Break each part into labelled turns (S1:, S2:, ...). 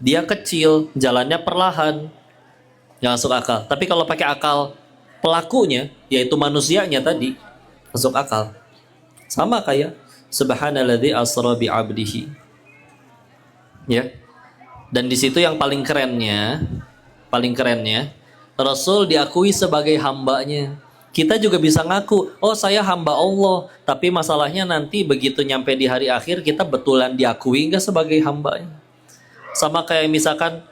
S1: Dia kecil, jalannya perlahan, nggak masuk akal. Tapi kalau pakai akal pelakunya, yaitu manusianya tadi, masuk akal. Sama kayak subhanalladzi asra bi 'abdihi. Ya. Dan di situ yang paling kerennya, Rasul diakui sebagai hambanya. Kita juga bisa ngaku, oh saya hamba Allah. Tapi masalahnya nanti begitu nyampe di hari akhir, kita betulan diakui nggak sebagai hambanya. Sama kayak misalkan,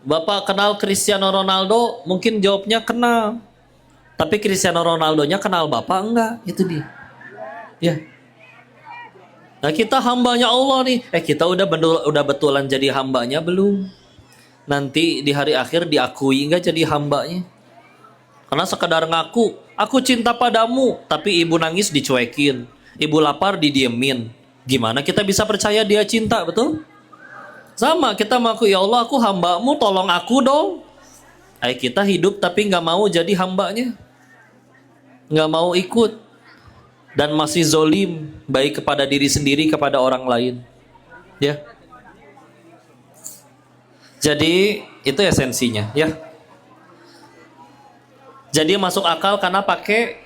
S1: Bapak kenal Cristiano Ronaldo, mungkin jawabnya kenal. Tapi Cristiano Ronaldonya kenal Bapak enggak? Itu dia. Ya. Nah kita hambanya Allah nih. Kita udah betulan jadi hambanya belum? Nanti di hari akhir diakui enggak jadi hambanya? Karena sekedar ngaku, aku cinta padamu, tapi ibu nangis dicuekin, ibu lapar didiemin. Gimana kita bisa percaya dia cinta, betul? Sama, kita mengaku, ya Allah aku hambamu, tolong aku dong. Kita hidup tapi nggak mau jadi hambanya, nggak mau ikut, dan masih zolim, baik kepada diri sendiri, kepada orang lain. Ya. Jadi itu esensinya, ya. Jadi masuk akal karena pakai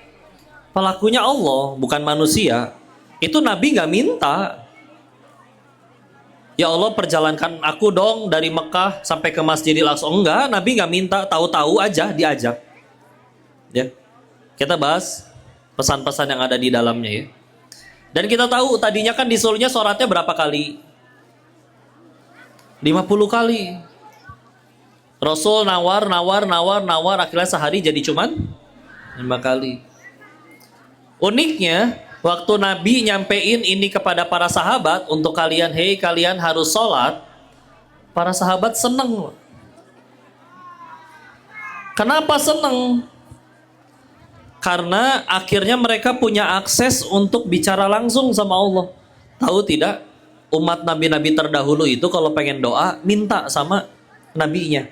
S1: pelakunya Allah, bukan manusia. Itu Nabi nggak minta. Ya Allah perjalankan aku dong dari Mekah sampai ke Masjidil Aqsa. Enggak, Nabi nggak minta, tahu-tahu aja diajak. Ya. Kita bahas pesan-pesan yang ada di dalamnya ya. Dan kita tahu tadinya kan disuruhnya sholatnya berapa kali? 50 kali. Rasul nawar, akhirnya sehari jadi cuman 5 kali. Uniknya, waktu Nabi nyampein ini kepada para sahabat, untuk kalian, hei kalian harus sholat, para sahabat seneng. Kenapa seneng? Karena akhirnya mereka punya akses untuk bicara langsung sama Allah. Tahu tidak? Umat nabi-nabi terdahulu itu kalau pengen doa, minta sama nabinya.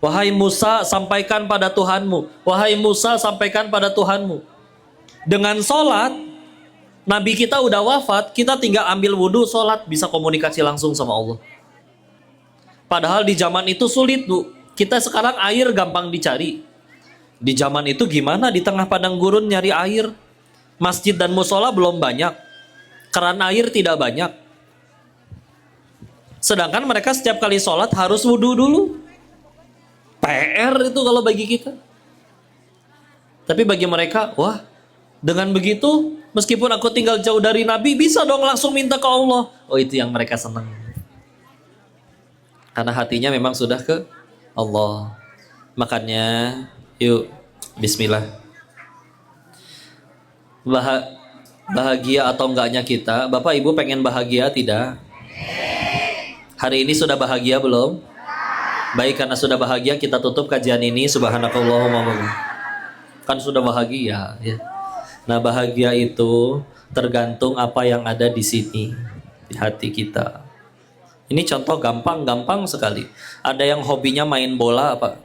S1: Wahai Musa, sampaikan pada Tuhanmu. Wahai Musa, sampaikan pada Tuhanmu. Dengan sholat, Nabi kita udah wafat, kita tinggal ambil wudhu, sholat, bisa komunikasi langsung sama Allah. Padahal di zaman itu sulit, Bu. Kita sekarang air gampang dicari. Di zaman itu gimana? Di tengah padang gurun nyari air. Masjid dan musola belum banyak. Keran air tidak banyak. Sedangkan mereka setiap kali sholat harus wudhu dulu. PR itu kalau bagi kita. Tapi bagi mereka, wah, dengan begitu, meskipun aku tinggal jauh dari Nabi, bisa dong langsung minta ke Allah. Oh, itu yang mereka senang. Karena hatinya memang sudah ke Allah. Makanya, yuk, bismillah. Bahagia atau enggaknya kita, Bapak Ibu pengen bahagia tidak? Hari ini sudah bahagia belum? Baik, karena sudah bahagia kita tutup kajian ini. Subhanakallahumma. Kan sudah bahagia ya. Nah, bahagia itu tergantung apa yang ada di sini, di hati kita. Ini contoh gampang sekali. Ada yang hobinya main bola, apa?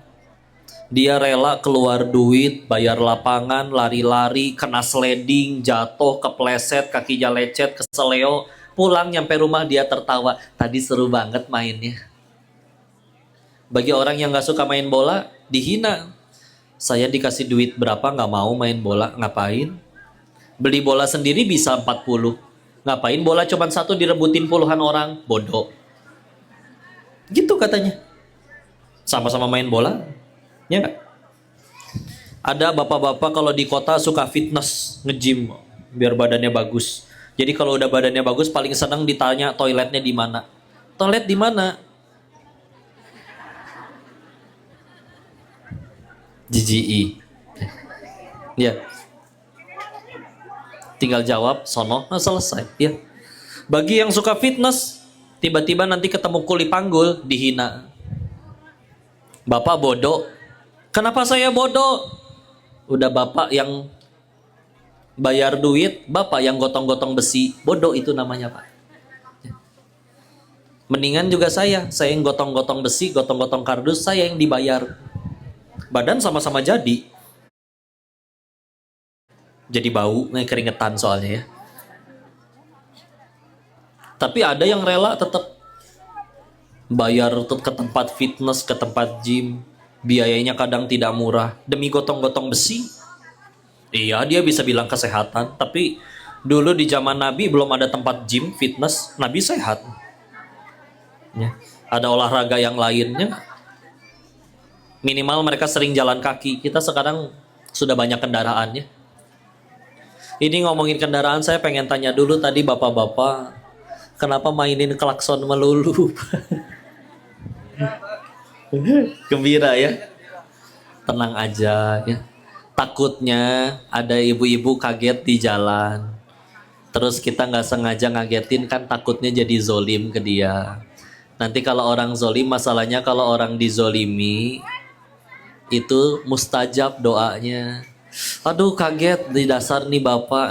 S1: Dia rela keluar duit, bayar lapangan, lari-lari, kena sliding, jatuh, kepleset, kakinya lecet, keseleo, pulang nyampe rumah dia tertawa. Tadi seru banget mainnya. Bagi orang yang gak suka main bola, dihina. Saya dikasih duit berapa gak mau main bola, ngapain? Beli bola sendiri bisa 40. Ngapain bola cuma satu direbutin puluhan orang? Bodoh. Gitu katanya. Sama-sama main bola, ya gak? Ada bapak-bapak kalau di kota suka fitness, nge-gym, biar badannya bagus. Jadi kalau udah badannya bagus, paling senang ditanya toiletnya di mana. Toilet di mana? GGI. Ya. Tinggal jawab, sono, nah selesai. Ya. Bagi yang suka fitness, tiba-tiba nanti ketemu kuli panggul, dihina. Bapak bodoh. Kenapa saya bodoh? Udah bapak yang bayar duit, bapak yang gotong-gotong besi. Bodoh itu namanya, Pak. Mendingan juga saya yang gotong-gotong besi, gotong-gotong kardus, saya yang dibayar. Badan sama-sama jadi bau, keringetan soalnya ya. Tapi ada yang rela tetap bayar ke tempat fitness, ke tempat gym, biayanya kadang tidak murah demi gotong-gotong besi. Iya, dia bisa bilang kesehatan, tapi dulu di zaman Nabi belum ada tempat gym, fitness, Nabi sehat. Ya. Ada olahraga yang lainnya. Minimal mereka sering jalan kaki. Kita sekarang sudah banyak kendaraannya. Ini ngomongin kendaraan, saya pengen tanya dulu tadi bapak-bapak, kenapa mainin klakson melulu? Gembira ya. Tenang aja ya. Takutnya ada ibu-ibu kaget di jalan. Terus kita nggak sengaja ngagetin, kan takutnya jadi zolim ke dia. Nanti kalau orang zolim, masalahnya kalau orang dizolimi itu mustajab doanya. Aduh kaget di dasar nih bapak.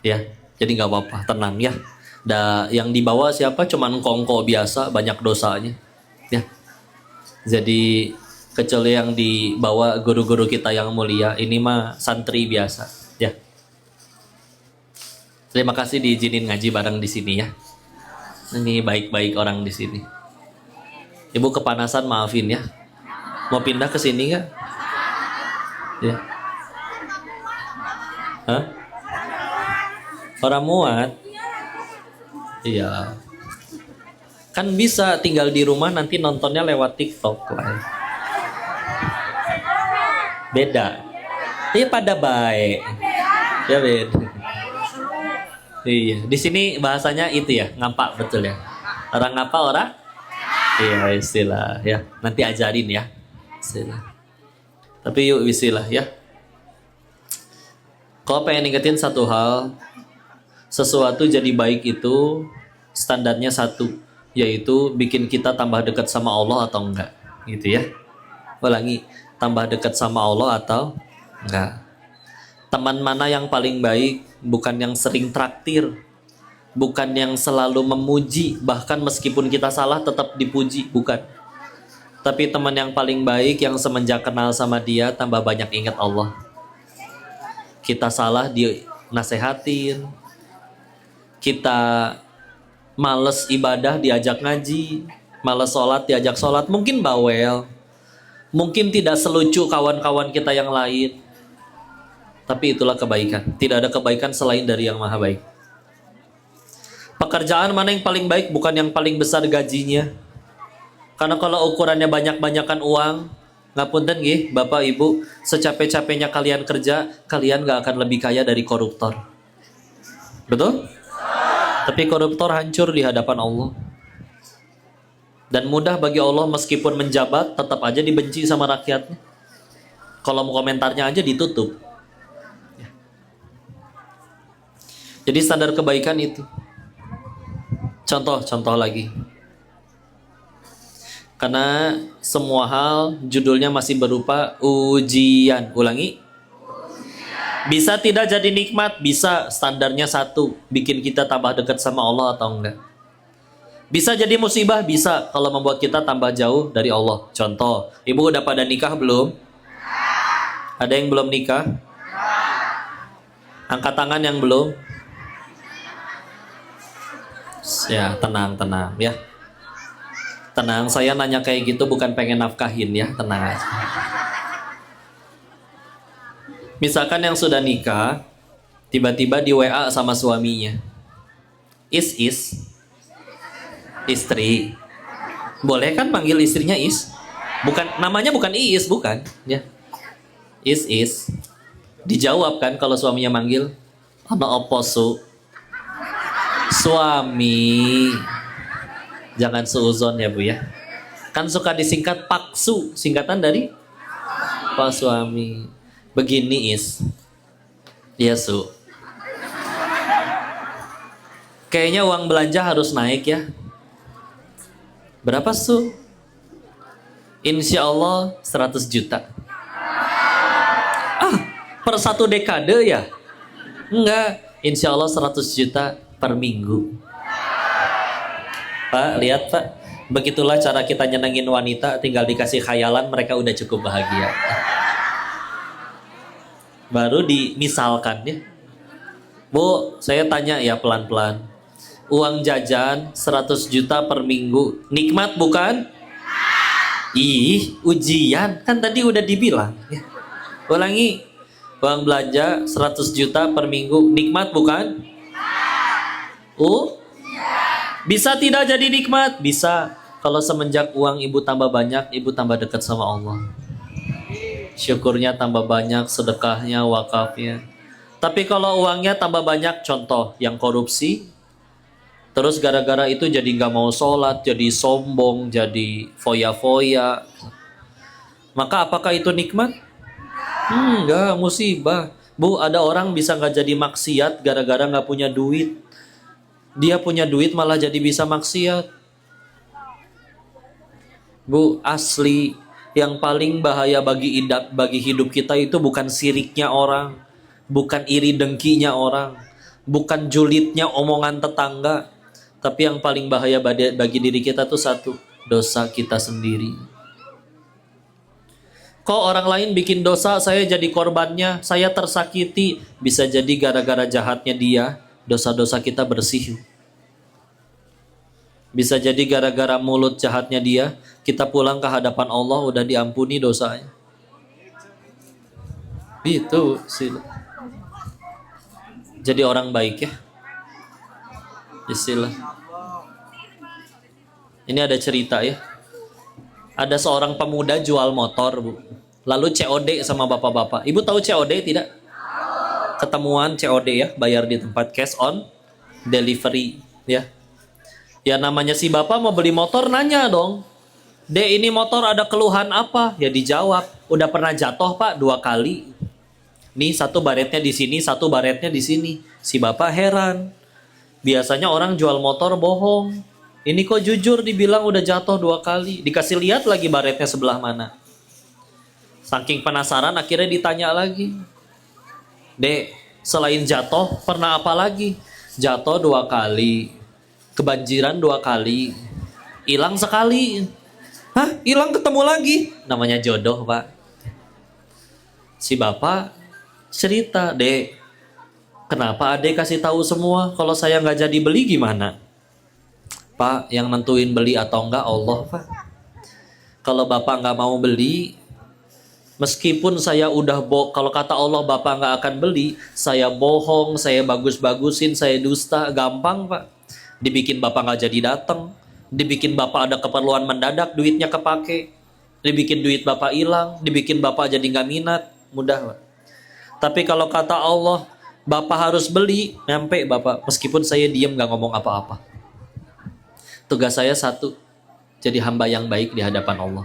S1: Ya, jadi nggak apa-apa, tenang ya. Yang dibawa siapa? Cuman kongko biasa, banyak dosanya. Ya. Jadi kecuali yang dibawa guru-guru kita yang mulia, ini mah santri biasa. Ya. Terima kasih diizinin ngaji bareng di sini ya. Ini baik-baik orang di sini. Ibu kepanasan, maafin ya. Mau pindah ke sini nggak? Ya. Hah? Orang muat? Iya. Kan bisa tinggal di rumah, nanti nontonnya lewat TikTok lah. Beda. Iya pada baik. Ya beda. Iya. Di sini bahasanya itu ya, ngampak betul ya. Orang ngapa orang? Iya istilah ya. Nanti ajarin ya. Istilah. Tapi yuk istilah ya. Kalau pengen ingetin satu hal, sesuatu jadi baik itu standarnya satu, yaitu bikin kita tambah dekat sama Allah atau enggak, gitu ya. Ulangi, tambah dekat sama Allah atau enggak. Teman mana yang paling baik? Bukan yang sering traktir, bukan yang selalu memuji, bahkan meskipun kita salah tetap dipuji, bukan. Tapi teman yang paling baik yang semenjak kenal sama dia tambah banyak ingat Allah. Kita salah dia nasehatin, kita males ibadah diajak ngaji, males sholat diajak sholat, mungkin bawel, mungkin tidak selucu kawan-kawan kita yang lain, tapi itulah kebaikan. Tidak ada kebaikan selain dari yang maha baik. Pekerjaan mana yang paling baik? Bukan yang paling besar gajinya, karena kalau ukurannya banyak-banyakan uang, ngapunten nggih Bapak Ibu, secapek-capeknya kalian kerja, kalian gak akan lebih kaya dari koruptor. Betul? Tapi koruptor hancur di hadapan Allah. Dan mudah bagi Allah meskipun menjabat, tetap aja dibenci sama rakyatnya. Kolom komentarnya aja ditutup. Jadi standar kebaikan itu. Contoh lagi. Karena semua hal judulnya masih berupa ujian. Ulangi. Bisa tidak jadi nikmat? Bisa, standarnya satu, bikin kita tambah dekat sama Allah atau enggak. Bisa jadi musibah? Bisa, kalau membuat kita tambah jauh dari Allah. Contoh, ibu udah pada nikah belum? Ada yang belum nikah? Angkat tangan yang belum. Ya, tenang ya. Tenang, saya nanya kayak gitu bukan pengen nafkahin ya, tenang aja. Misalkan yang sudah nikah, tiba-tiba di WA sama suaminya. Istri. Boleh kan panggil istrinya Is? Bukan, namanya bukan Iis, bukan ya. Is. Dijawab kan kalau suaminya manggil, ana opo su? Suami. Jangan suuzon ya Bu ya. Kan suka disingkat Paksu, singkatan dari Pak Suami. Begini Is. Iya Su. Kayaknya uang belanja harus naik ya. Berapa Su? Insya Allah 100 juta. Per satu dekade ya? Enggak, insya Allah 100 juta per minggu. Pak, lihat Pak, begitulah cara kita nyenengin wanita, tinggal dikasih khayalan mereka udah cukup bahagia. Baru dimisalkan ya. Bu, saya tanya ya pelan-pelan. Uang jajan 100 juta per minggu. Nikmat bukan? Ih, ujian. Kan tadi udah dibilang. Ya. Ulangi. Uang belanja 100 juta per minggu. Nikmat bukan? Bisa tidak jadi nikmat? Bisa. Kalau semenjak uang ibu tambah banyak, ibu tambah dekat sama Allah. Syukurnya tambah banyak, sedekahnya, wakafnya. Tapi kalau uangnya tambah banyak, contoh yang korupsi, terus gara-gara itu jadi nggak mau sholat, jadi sombong, jadi foya-foya. Maka apakah itu nikmat? Enggak, musibah. Bu, ada orang bisa nggak jadi maksiat gara-gara nggak punya duit. Dia punya duit malah jadi bisa maksiat. Bu, asli yang paling bahaya bagi hidup kita itu bukan siriknya orang, bukan iri dengkinya orang, bukan julidnya omongan tetangga. Tapi yang paling bahaya bagi diri kita tuh satu, dosa kita sendiri. Kok orang lain bikin dosa, saya jadi korbannya, saya tersakiti. Bisa jadi gara-gara jahatnya dia, dosa-dosa kita bersih. Bisa jadi gara-gara mulut jahatnya dia, kita pulang ke hadapan Allah udah diampuni dosanya. Itu sih. Jadi orang baik ya. Istilah. Ini ada cerita ya. Ada seorang pemuda jual motor, Bu. Lalu COD sama bapak-bapak. Ibu tahu COD tidak? Ketemuan COD ya, bayar di tempat, cash on delivery ya. Ya namanya si bapak mau beli motor, nanya dong. Dek, ini motor ada keluhan apa? Ya dijawab, udah pernah jatuh Pak 2 kali. Nih satu baretnya di sini, satu baretnya di sini. Si bapak heran. Biasanya orang jual motor bohong. Ini kok jujur dibilang udah jatuh 2 kali. Dikasih lihat lagi baretnya sebelah mana. Saking penasaran akhirnya ditanya lagi. Dek, selain jatuh pernah apa lagi? Jatuh 2 kali. Kebanjiran 2 kali. Hilang sekali. Hah? Hilang ketemu lagi? Namanya jodoh, Pak. Si bapak cerita, Dek, kenapa adek kasih tahu semua? Kalau saya nggak jadi beli gimana? Pak, yang nentuin beli atau enggak Allah, Pak. Kalau bapak nggak mau beli, meskipun saya udah kalau kata Allah bapak nggak akan beli, saya bohong, saya bagus-bagusin, saya dusta, gampang Pak. Dibikin bapak nggak jadi datang, dibikin bapak ada keperluan mendadak, duitnya kepake, dibikin duit bapak hilang, dibikin bapak jadi nggak minat, mudah Pak. Tapi kalau kata Allah, bapak harus beli, nyampe bapak, meskipun saya diam nggak ngomong apa-apa. Tugas saya satu, jadi hamba yang baik di hadapan Allah.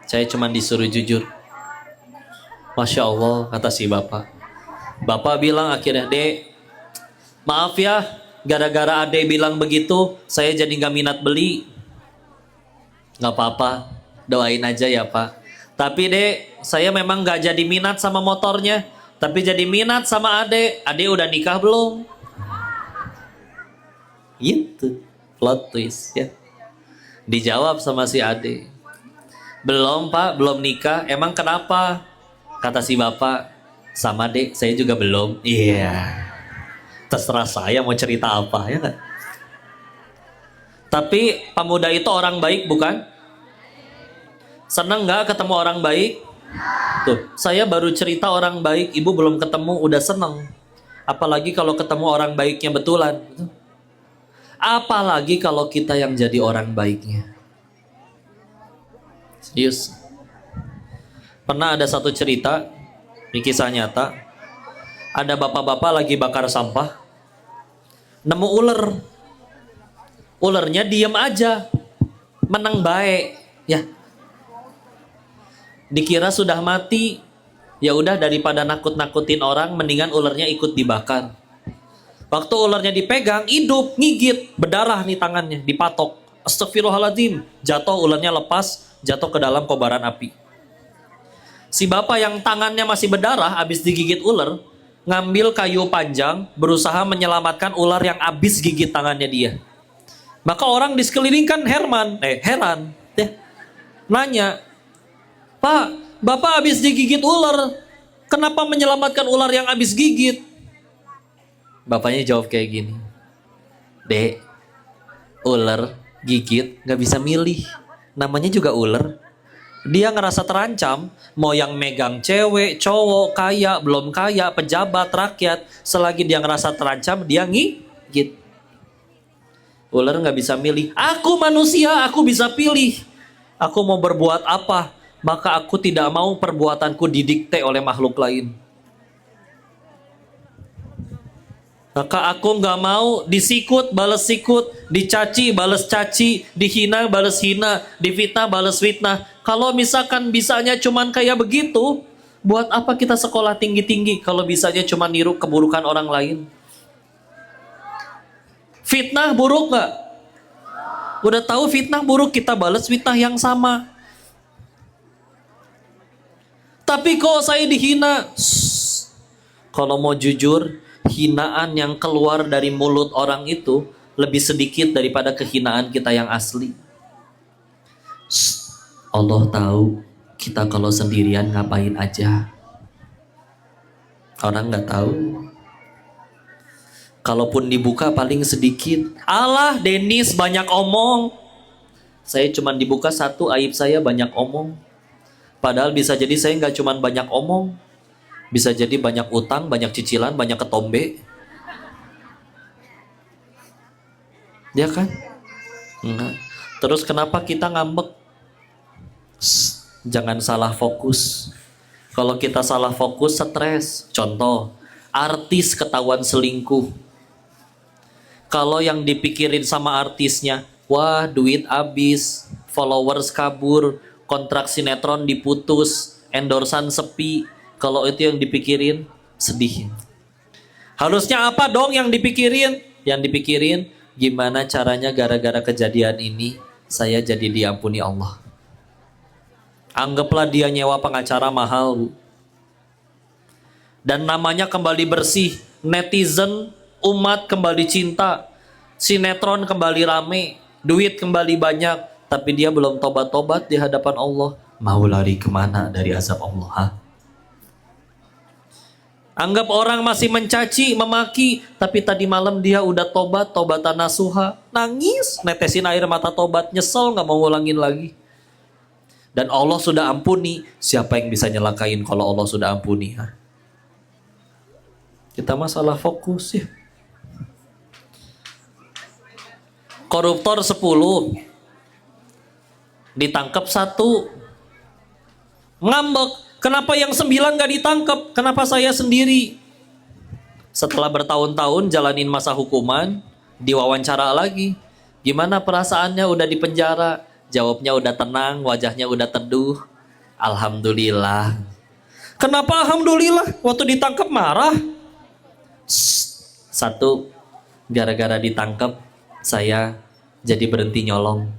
S1: Saya cuma disuruh jujur. Masya Allah, kata si bapak. Bapak bilang akhirnya, Dek, maaf ya, gara-gara adek bilang begitu, saya jadi gak minat beli. Gak apa-apa, doain aja ya Pak. Tapi Dek, saya memang gak jadi minat sama motornya, tapi jadi minat sama adek. Adek udah nikah belum? Gitu, plot twist ya. Dijawab sama si adek, belum Pak, belum nikah. Emang kenapa? Kata si bapak, sama Dek, saya juga belum. Iya. Terserah saya mau cerita apa ya kan. Tapi pemuda itu orang baik bukan? Seneng nggak ketemu orang baik? Tuh, saya baru cerita orang baik, ibu belum ketemu udah seneng. Apalagi kalau ketemu orang baiknya betulan. Apalagi kalau kita yang jadi orang baiknya. Serius. Pernah ada satu cerita, ini kisah nyata. Ada bapak-bapak lagi bakar sampah, nemu ular. Ularnya diem aja, menang baik, ya. Dikira sudah mati, ya udah daripada nakut-nakutin orang, mendingan ularnya ikut dibakar. Waktu ularnya dipegang, hidup, ngigit, berdarah nih tangannya, dipatok. Astagfirullahaladzim, jatuh ularnya lepas, jatuh ke dalam kobaran api. Si bapak yang tangannya masih berdarah, habis digigit ular, ngambil kayu panjang, berusaha menyelamatkan ular yang habis gigit tangannya dia. Maka orang di sekeliling kan heran, ya. Nanya, Pak, bapak habis digigit ular, kenapa menyelamatkan ular yang habis gigit? Bapaknya jawab kayak gini, Dek, ular gigit nggak bisa milih, namanya juga ular. Dia ngerasa terancam, mau yang megang cewek, cowok, kaya, belum kaya, pejabat, rakyat, selagi dia ngerasa terancam, dia ngigit. Ular nggak bisa milih. Aku manusia, aku bisa pilih. Aku mau berbuat apa, maka aku tidak mau perbuatanku didikte oleh makhluk lain. Maka aku nggak mau disikut, balas sikut, dicaci, balas caci, dihina, balas hina, difitnah, balas fitnah. Kalau misalkan bisanya cuman kayak begitu, buat apa kita sekolah tinggi-tinggi kalau bisanya cuma niru keburukan orang lain? Fitnah buruk nggak? Udah tahu fitnah buruk, kita balas fitnah yang sama. Tapi kok saya dihina? Kalau mau jujur, hinaan yang keluar dari mulut orang itu lebih sedikit daripada kehinaan kita yang asli. Allah tahu kita kalau sendirian ngapain aja. Orang nggak tahu. Kalaupun dibuka paling sedikit. Alah, Denis banyak omong. Saya cuma dibuka satu, aib saya banyak omong. Padahal bisa jadi saya nggak cuma banyak omong. Bisa jadi banyak utang, banyak cicilan, banyak ketombe. Ya kan? Enggak. Terus kenapa kita ngambek? Jangan salah fokus. Kalau kita salah fokus, stres. Contoh, artis ketahuan selingkuh. Kalau yang dipikirin sama artisnya, wah duit habis, followers kabur, kontrak sinetron diputus, endorsan sepi. Kalau itu yang dipikirin, sedih. Harusnya apa dong yang dipikirin? Yang dipikirin, gimana caranya gara-gara kejadian ini, saya jadi diampuni Allah. Anggaplah dia nyewa pengacara mahal, Bu. Dan namanya kembali bersih, netizen, umat kembali cinta, sinetron kembali rame, duit kembali banyak, tapi dia belum tobat-tobat di hadapan Allah. Mau lari kemana dari azab Allah? Ha? Anggap orang masih mencaci, memaki, tapi tadi malam dia udah tobat, tobatan nasuha, nangis, netesin air mata tobat, nyesel, nggak mau ngulangin lagi. Dan Allah sudah ampuni, siapa yang bisa nyelakain kalau Allah sudah ampuni? Ha? Kita masalah fokus ya. Koruptor 10, ditangkap 1, ngambek. Kenapa yang 9 gak ditangkap? Kenapa saya sendiri? Setelah bertahun-tahun jalanin masa hukuman, diwawancara lagi. Gimana perasaannya udah di penjara? Jawabnya udah tenang, wajahnya udah teduh. Alhamdulillah. Kenapa alhamdulillah? Waktu ditangkap marah. 1, gara-gara ditangkap saya jadi berhenti nyolong.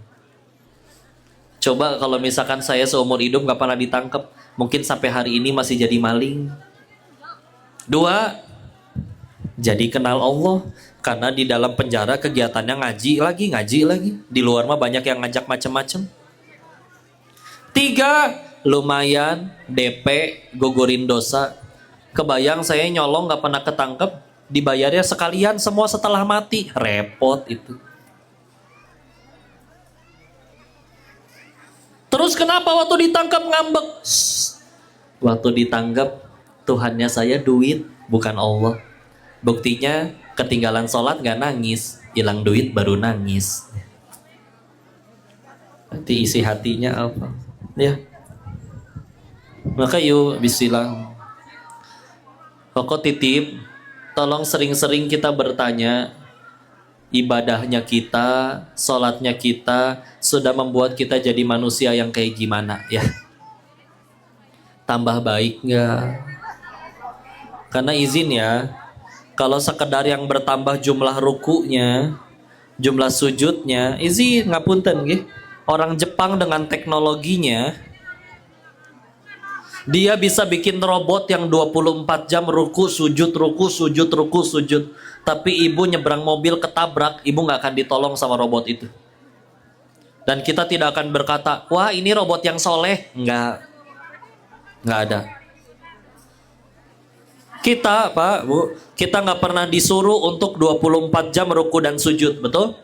S1: Coba kalau misalkan saya seumur hidup gak pernah ditangkap, mungkin sampai hari ini masih jadi maling. 2, jadi kenal Allah. Karena di dalam penjara kegiatannya ngaji lagi. Di luar mah banyak yang ngajak macam-macam. 3, lumayan DP, gugurin dosa. Kebayang saya nyolong gak pernah ketangkep, dibayarnya sekalian semua setelah mati. Repot itu. Terus kenapa waktu ditangkap ngambek? Waktu ditangkap, Tuhannya saya duit, bukan Allah. Buktinya ketinggalan sholat gak nangis, hilang duit baru nangis. Nanti isi hatinya apa? Ya. Maka yuk bismillah. Koko titip, tolong sering-sering kita bertanya, ibadahnya kita, sholatnya kita sudah membuat kita jadi manusia yang kayak gimana ya? Tambah baik nggak? Karena izin ya, kalau sekedar yang bertambah jumlah rukunya, jumlah sujudnya, izin ngapunten nggih. Orang Jepang dengan teknologinya, dia bisa bikin robot yang 24 jam ruku sujud. Tapi ibu nyebrang mobil ketabrak, ibu nggak akan ditolong sama robot itu. Dan kita tidak akan berkata, wah ini robot yang soleh. Nggak ada. Kita, Pak, Bu, kita nggak pernah disuruh untuk 24 jam ruku dan sujud, betul?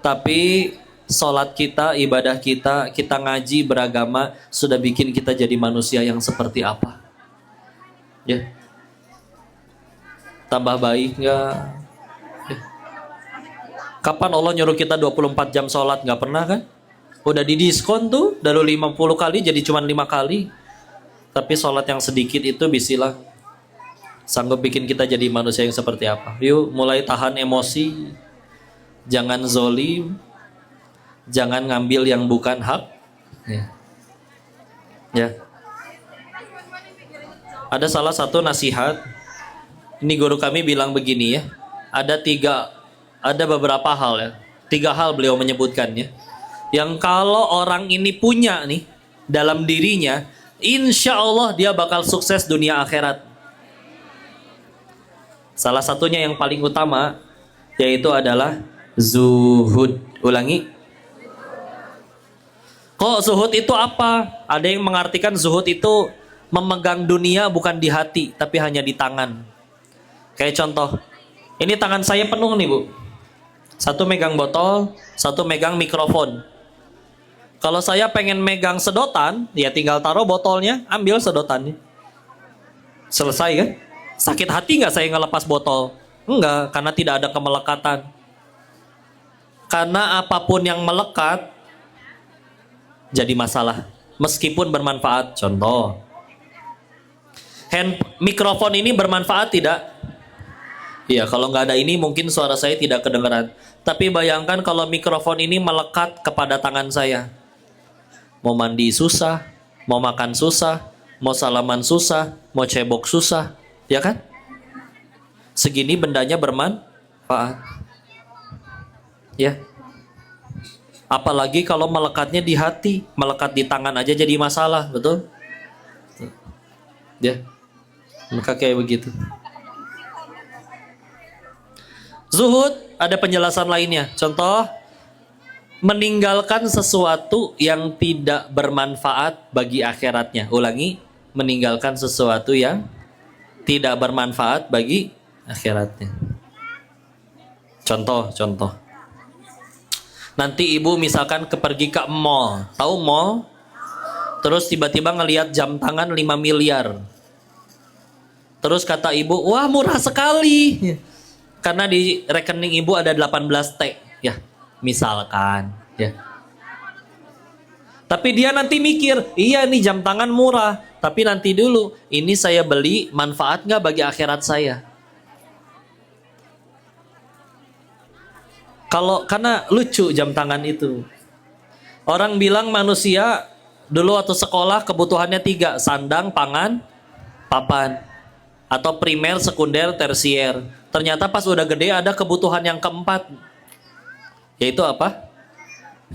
S1: Tapi sholat kita, ibadah kita, kita ngaji beragama sudah bikin kita jadi manusia yang seperti apa? Ya, tambah baik nggak? Ya. Kapan Allah nyuruh kita 24 jam sholat? Nggak pernah kan? Udah didiskon tuh, dari 50 kali jadi cuma 5 kali. Tapi sholat yang sedikit itu bisilah sanggup bikin kita jadi manusia yang seperti apa. Yuk mulai tahan emosi, jangan zolim, jangan ngambil yang bukan hak. Ya. Ya. Ada salah satu nasihat, ini guru kami bilang begini ya, ada beberapa hal ya, 3 hal beliau menyebutkannya, yang kalau orang ini punya nih dalam dirinya, insya Allah dia bakal sukses dunia akhirat. Salah satunya yang paling utama yaitu adalah zuhud. Ulangi. Kok zuhud itu apa? Ada yang mengartikan zuhud itu memegang dunia bukan di hati tapi hanya di tangan. Kayak contoh, ini tangan saya penuh nih Bu. Satu megang botol, satu megang mikrofon. Kalau saya pengen megang sedotan, ya tinggal taruh botolnya, ambil sedotannya. Selesai kan? Sakit hati nggak saya ngelepas botol? Enggak, karena tidak ada kemelekatan. Karena apapun yang melekat jadi masalah, meskipun bermanfaat. Contoh, mikrofon ini bermanfaat tidak? Iya, kalau nggak ada ini mungkin suara saya tidak kedengaran. Tapi bayangkan kalau mikrofon ini melekat kepada tangan saya. Mau mandi susah, mau makan susah, mau salaman susah, mau cebok susah. Ya kan? Segini bendanya bermanfaat. Ya. Apalagi kalau melekatnya di hati, melekat di tangan aja jadi masalah, betul? Ya. Maka kayak begitu. Zuhud ada penjelasan lainnya. Contoh, meninggalkan sesuatu yang tidak bermanfaat bagi akhiratnya. Ulangi, meninggalkan sesuatu yang tidak bermanfaat bagi akhiratnya. Contoh. Nanti ibu misalkan pergi ke mall. Tahu mall? Terus tiba-tiba ngelihat jam tangan 5 miliar. Terus kata ibu, wah murah sekali. Karena di rekening ibu ada 18 T. Ya, misalkan. Ya. Tapi dia nanti mikir, iya nih jam tangan murah. Tapi nanti dulu, ini saya beli manfaat nggak bagi akhirat saya? Karena lucu jam tangan itu. Orang bilang manusia dulu waktu sekolah kebutuhannya 3, sandang, pangan, papan. Atau primer, sekunder, tersier. Ternyata pas udah gede ada kebutuhan yang keempat. Yaitu apa?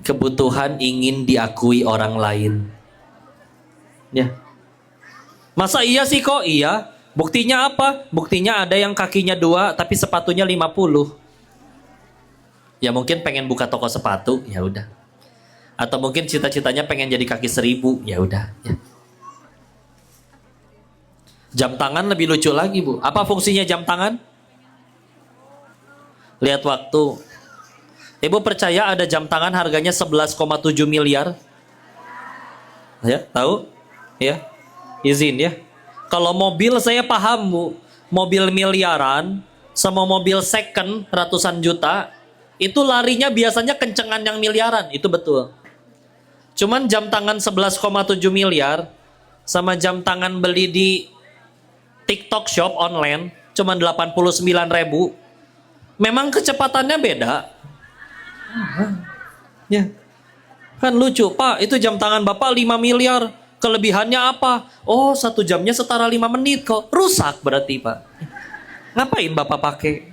S1: Kebutuhan ingin diakui orang lain. Ya. Masa iya sih kok? Iya. Buktinya apa? Buktinya ada yang kakinya 2 tapi sepatunya 50. Ya mungkin pengen buka toko sepatu, ya udah. Atau mungkin cita-citanya pengen jadi kaki 1000, ya udah. Ya. Jam tangan lebih lucu lagi Bu. Apa fungsinya jam tangan? Lihat waktu. Ibu percaya ada jam tangan harganya 11,7 miliar? Ya, tahu? Ya. Izin ya. Kalau mobil saya paham Bu. Mobil miliaran sama mobil second ratusan juta, itu larinya biasanya kencengan yang miliaran, itu betul. Cuman jam tangan 11,7 miliar sama jam tangan beli di TikTok Shop online cuman 89.000. Memang kecepatannya beda. Ya. Kan lucu, Pak, itu jam tangan Bapak 5 miliar. Kelebihannya apa? Oh, 1 jamnya setara 5 menit kok. Rusak berarti, Pak. Ngapain Bapak pakai?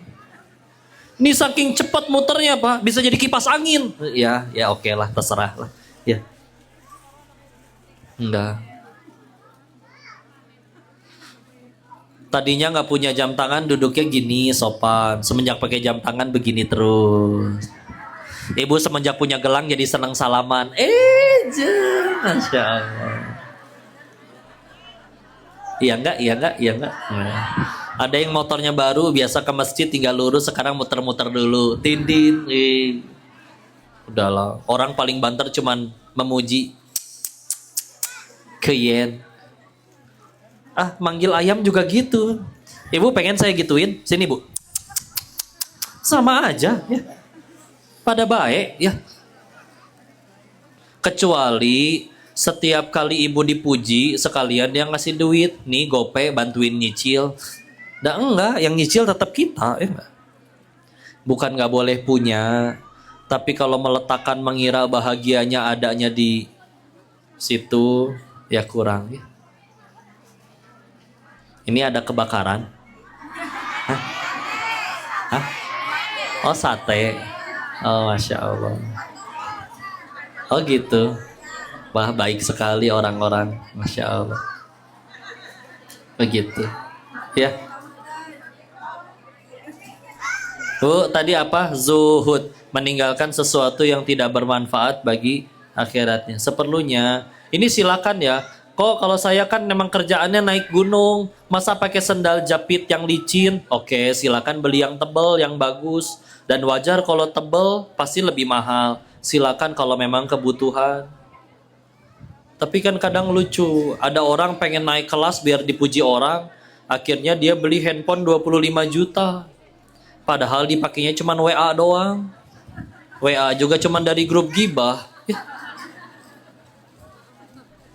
S1: Ini saking cepat muternya, Pak. Bisa jadi kipas angin. Ya oke lah, terserah lah. Ya. Enggak. Tadinya nggak punya jam tangan, duduknya gini, sopan. Semenjak pakai jam tangan begini terus. Ibu semenjak punya gelang jadi senang salaman. Masya Allah. Iya enggak, iya enggak, iya enggak. Nah. Ada yang motornya baru, biasa ke masjid tinggal lurus, sekarang muter-muter dulu. Tindin, udahlah. Orang paling banter cuman memuji. Keyen. Ah, manggil ayam juga gitu. Ibu pengen saya gituin? Sini, Bu. Sama aja, ya. Pada baik, ya. Kecuali setiap kali ibu dipuji, sekalian dia ngasih duit. Nih, gope, bantuin nyicil. Enggak, yang nyicil tetap kita, ya. Bukan nggak boleh punya, tapi kalau meletakkan mengira bahagianya adanya di situ, ya kurang, ya. Ini ada kebakaran. Hah? Hah? Oh, sate. Oh, Masya Allah. Oh gitu. Wah, baik sekali orang-orang. Masya Allah. Begitu. Ya. Bu, tadi apa? Zuhud. Meninggalkan sesuatu yang tidak bermanfaat bagi akhiratnya. Seperlunya. Ini silakan ya. Kok kalau saya kan memang kerjaannya naik gunung. Masa pakai sendal japit yang licin? Oke, silakan beli yang tebal, yang bagus. Dan wajar kalau tebal pasti lebih mahal. Silakan kalau memang kebutuhan. Tapi kan kadang lucu. Ada orang pengen naik kelas biar dipuji orang. Akhirnya dia beli handphone 25 juta. Padahal dipakainya cuma WA doang. WA juga cuma dari grup gibah. Ya.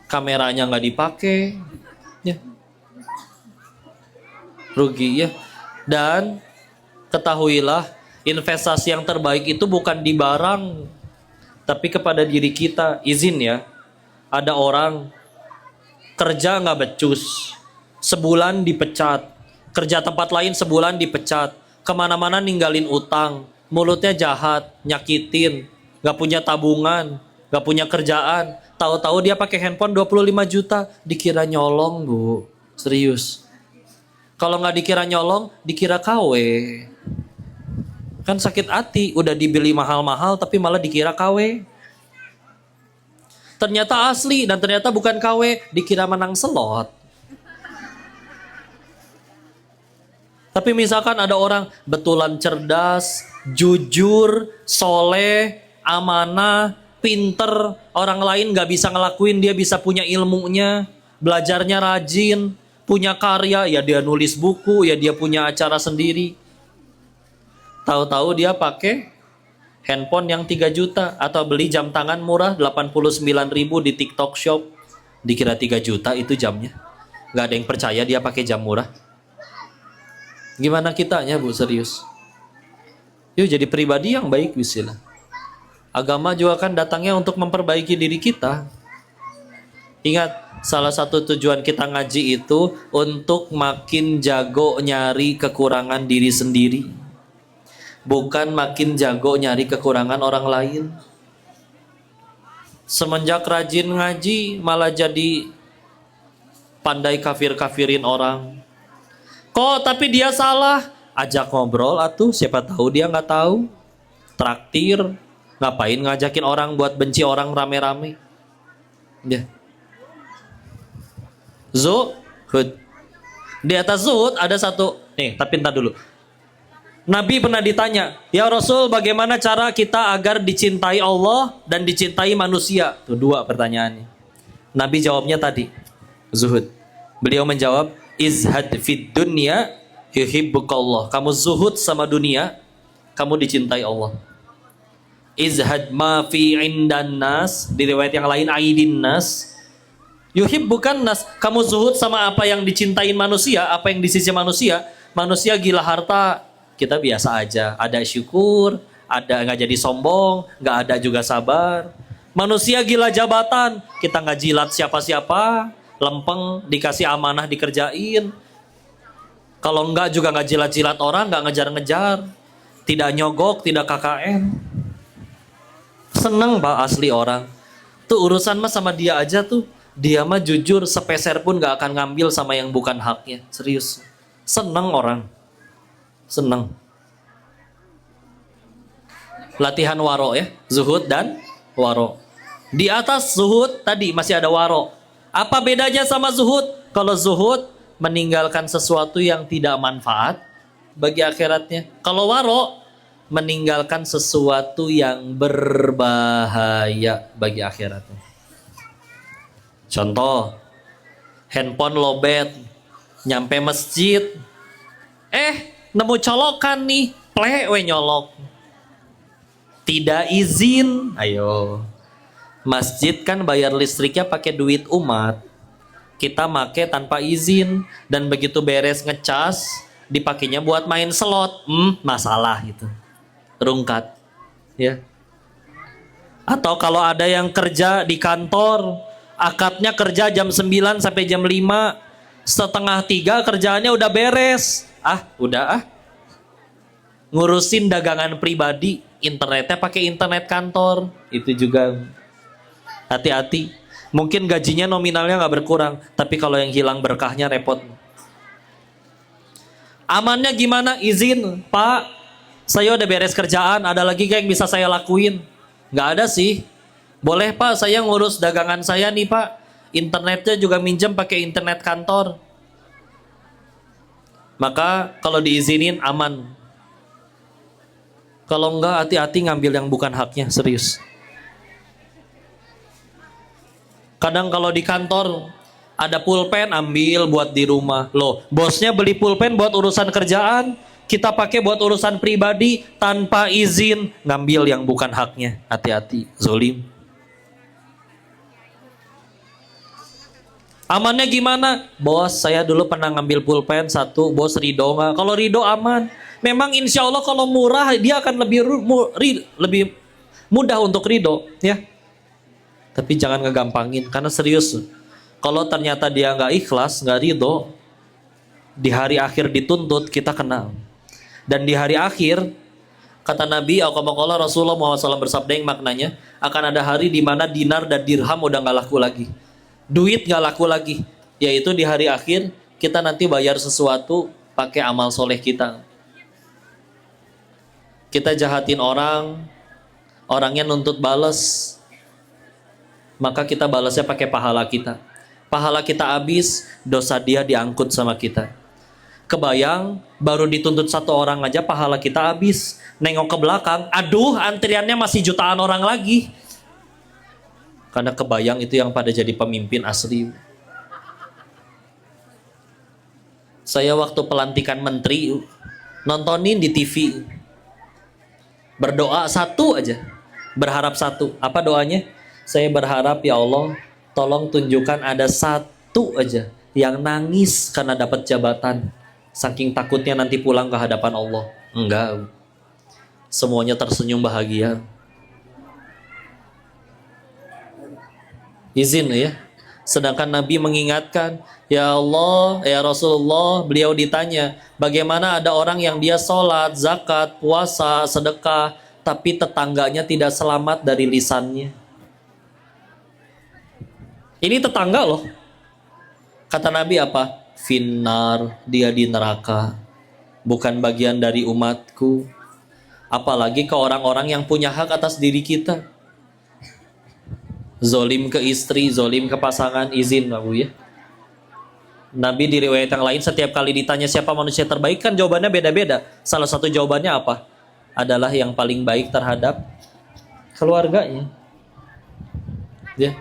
S1: Kameranya nggak dipakai. Ya. Rugi ya. Dan ketahuilah, investasi yang terbaik itu bukan di barang, tapi kepada diri kita. Izin ya. Ada orang kerja nggak becus, sebulan dipecat. Kerja tempat lain sebulan dipecat. Kemana-mana ninggalin utang, mulutnya jahat, nyakitin, gak punya tabungan, gak punya kerjaan. Tahu-tahu dia pakai handphone 25 juta, dikira nyolong, Bu. Serius. Kalau gak dikira nyolong, dikira KW. Kan sakit hati, udah dibeli mahal-mahal tapi malah dikira KW. Ternyata asli dan ternyata bukan KW, dikira menang slot. Tapi misalkan ada orang betulan cerdas, jujur, soleh, amanah, pinter, orang lain gak bisa ngelakuin, dia bisa punya ilmunya, belajarnya rajin, punya karya, ya dia nulis buku, ya dia punya acara sendiri. Tahu-tahu dia pakai handphone yang 3 juta atau beli jam tangan murah 89.000 di TikTok Shop. Dikira 3 juta itu jamnya. Gak ada yang percaya dia pakai jam murah. Gimana kitanya, Bu, serius? Yuk jadi pribadi yang baik, bismillah. Agama juga kan datangnya untuk memperbaiki diri kita. Ingat, salah satu tujuan kita ngaji itu untuk makin jago nyari kekurangan diri sendiri. Bukan makin jago nyari kekurangan orang lain. Semenjak rajin ngaji malah jadi pandai kafir-kafirin orang. Kok tapi dia salah? Ajak ngobrol atuh, siapa tahu dia nggak tahu. Traktir, ngapain ngajakin orang buat benci orang rame-rame? Ya. Zuhud. Di atas zuhud ada satu. Nih, tapi entar dulu. Nabi pernah ditanya, ya Rasul, bagaimana cara kita agar dicintai Allah dan dicintai manusia? Tuh 2 pertanyaannya. Nabi jawabnya tadi, zuhud. Beliau menjawab, izhad fid dunya yuhibbukallah. Kamu zuhud sama dunia, kamu dicintai Allah. Izhad ma fi indan nas, di riwayat yang lain aidin nas, yuhibbukan nas. Kamu zuhud sama apa yang dicintain manusia, apa yang di sisi manusia. Manusia gila harta, kita biasa aja. Ada syukur, ada nggak jadi sombong, nggak ada juga sabar. Manusia gila jabatan, kita nggak jilat siapa-siapa, lempeng, dikasih amanah dikerjain. Kalau enggak juga nggak jilat-jilat orang, nggak ngejar-ngejar, tidak nyogok, tidak KKN. Seneng Pak asli orang. Tuh urusan mah sama dia aja tuh. Dia mah jujur, sepeser pun nggak akan ngambil sama yang bukan haknya. Serius. Seneng orang. Seneng. Latihan waro ya, zuhud dan waro. Di atas zuhud tadi masih ada waro. Apa bedanya sama zuhud? Kalau zuhud meninggalkan sesuatu yang tidak manfaat bagi akhiratnya. Kalau waro, meninggalkan sesuatu yang berbahaya bagi akhiratnya. Contoh, handphone lobet, nyampe masjid, nemu colokan nih, plewe nyolok. Tidak izin, ayo. Masjid kan bayar listriknya pakai duit umat. Kita make tanpa izin dan begitu beres ngecas, dipakainya buat main slot. Masalah itu. Rungkat. Ya. Atau kalau ada yang kerja di kantor, akadnya kerja jam 9 sampai jam 5, setengah 3 kerjaannya udah beres. Udah. Ngurusin dagangan pribadi, internetnya pakai internet kantor. Itu juga hati-hati. Mungkin gajinya nominalnya nggak berkurang, tapi kalau yang hilang berkahnya repot. Amannya gimana? Izin, Pak, saya udah beres kerjaan, ada lagi gak yang bisa saya lakuin? Nggak ada sih. Boleh Pak, saya ngurus dagangan saya nih Pak. Internetnya juga minjem pakai internet kantor. Maka kalau diizinin aman. Kalau enggak, hati-hati ngambil yang bukan haknya, serius. Kadang kalau di kantor ada pulpen, ambil buat di rumah. Loh, bosnya beli pulpen buat urusan kerjaan, kita pakai buat urusan pribadi tanpa izin, ngambil yang bukan haknya. Hati-hati, zolim. Amannya gimana? Bos, saya dulu pernah ngambil pulpen satu, bos ridho nggak? Kalau ridho aman. Memang insya Allah kalau murah dia akan lebih mudah untuk ridho, ya. Tapi jangan ngegampangin, karena serius. Kalau ternyata dia nggak ikhlas, nggak ridho, di hari akhir dituntut, kita kenal. Dan di hari akhir, kata Nabi, Rasulullah SAW bersabda yang maknanya, akan ada hari di mana dinar dan dirham udah nggak laku lagi. Duit nggak laku lagi. Yaitu di hari akhir, kita nanti bayar sesuatu pakai amal soleh kita. Kita jahatin orang, orangnya nuntut balas, maka kita balasnya pakai pahala kita. Pahala kita habis, dosa dia diangkut sama kita. Kebayang, baru dituntut satu orang aja pahala kita habis. Nengok ke belakang, aduh antriannya masih jutaan orang lagi. Karena kebayang itu yang pada jadi pemimpin asli. Saya waktu pelantikan menteri, nontonin di TV. Berdoa satu aja, berharap satu. Apa doanya? Saya berharap ya Allah, tolong tunjukkan ada satu aja yang nangis karena dapat jabatan. Saking takutnya nanti pulang ke hadapan Allah. Enggak. Semuanya tersenyum bahagia. Izin ya. Sedangkan Nabi mengingatkan, ya Allah, ya Rasulullah, beliau ditanya, bagaimana ada orang yang dia sholat, zakat, puasa, sedekah, tapi tetangganya tidak selamat dari lisannya. Ini tetangga loh. Kata Nabi apa? Finnar, dia di neraka. Bukan bagian dari umatku. Apalagi ke orang-orang yang punya hak atas diri kita. Zolim ke istri, zolim ke pasangan, izin Pak Bu ya. Nabi di riwayat yang lain setiap kali ditanya siapa manusia terbaik, kan jawabannya beda-beda. Salah satu jawabannya apa? Adalah yang paling baik terhadap keluarganya. Ya.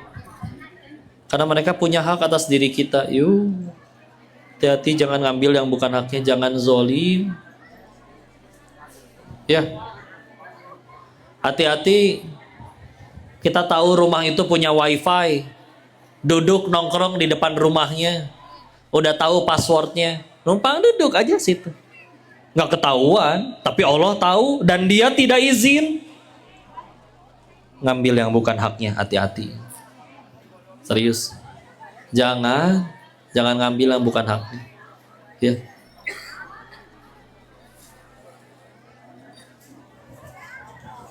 S1: Karena mereka punya hak atas diri kita. Hati-hati jangan ngambil yang bukan haknya, jangan zolim. Ya. Hati-hati, kita tahu rumah itu punya wifi. Duduk nongkrong di depan rumahnya. Udah tahu passwordnya. Numpang duduk aja situ. Nggak ketahuan, tapi Allah tahu dan dia tidak izin. Ngambil yang bukan haknya, hati-hati. Serius. Jangan ngambil yang bukan haknya. Ya.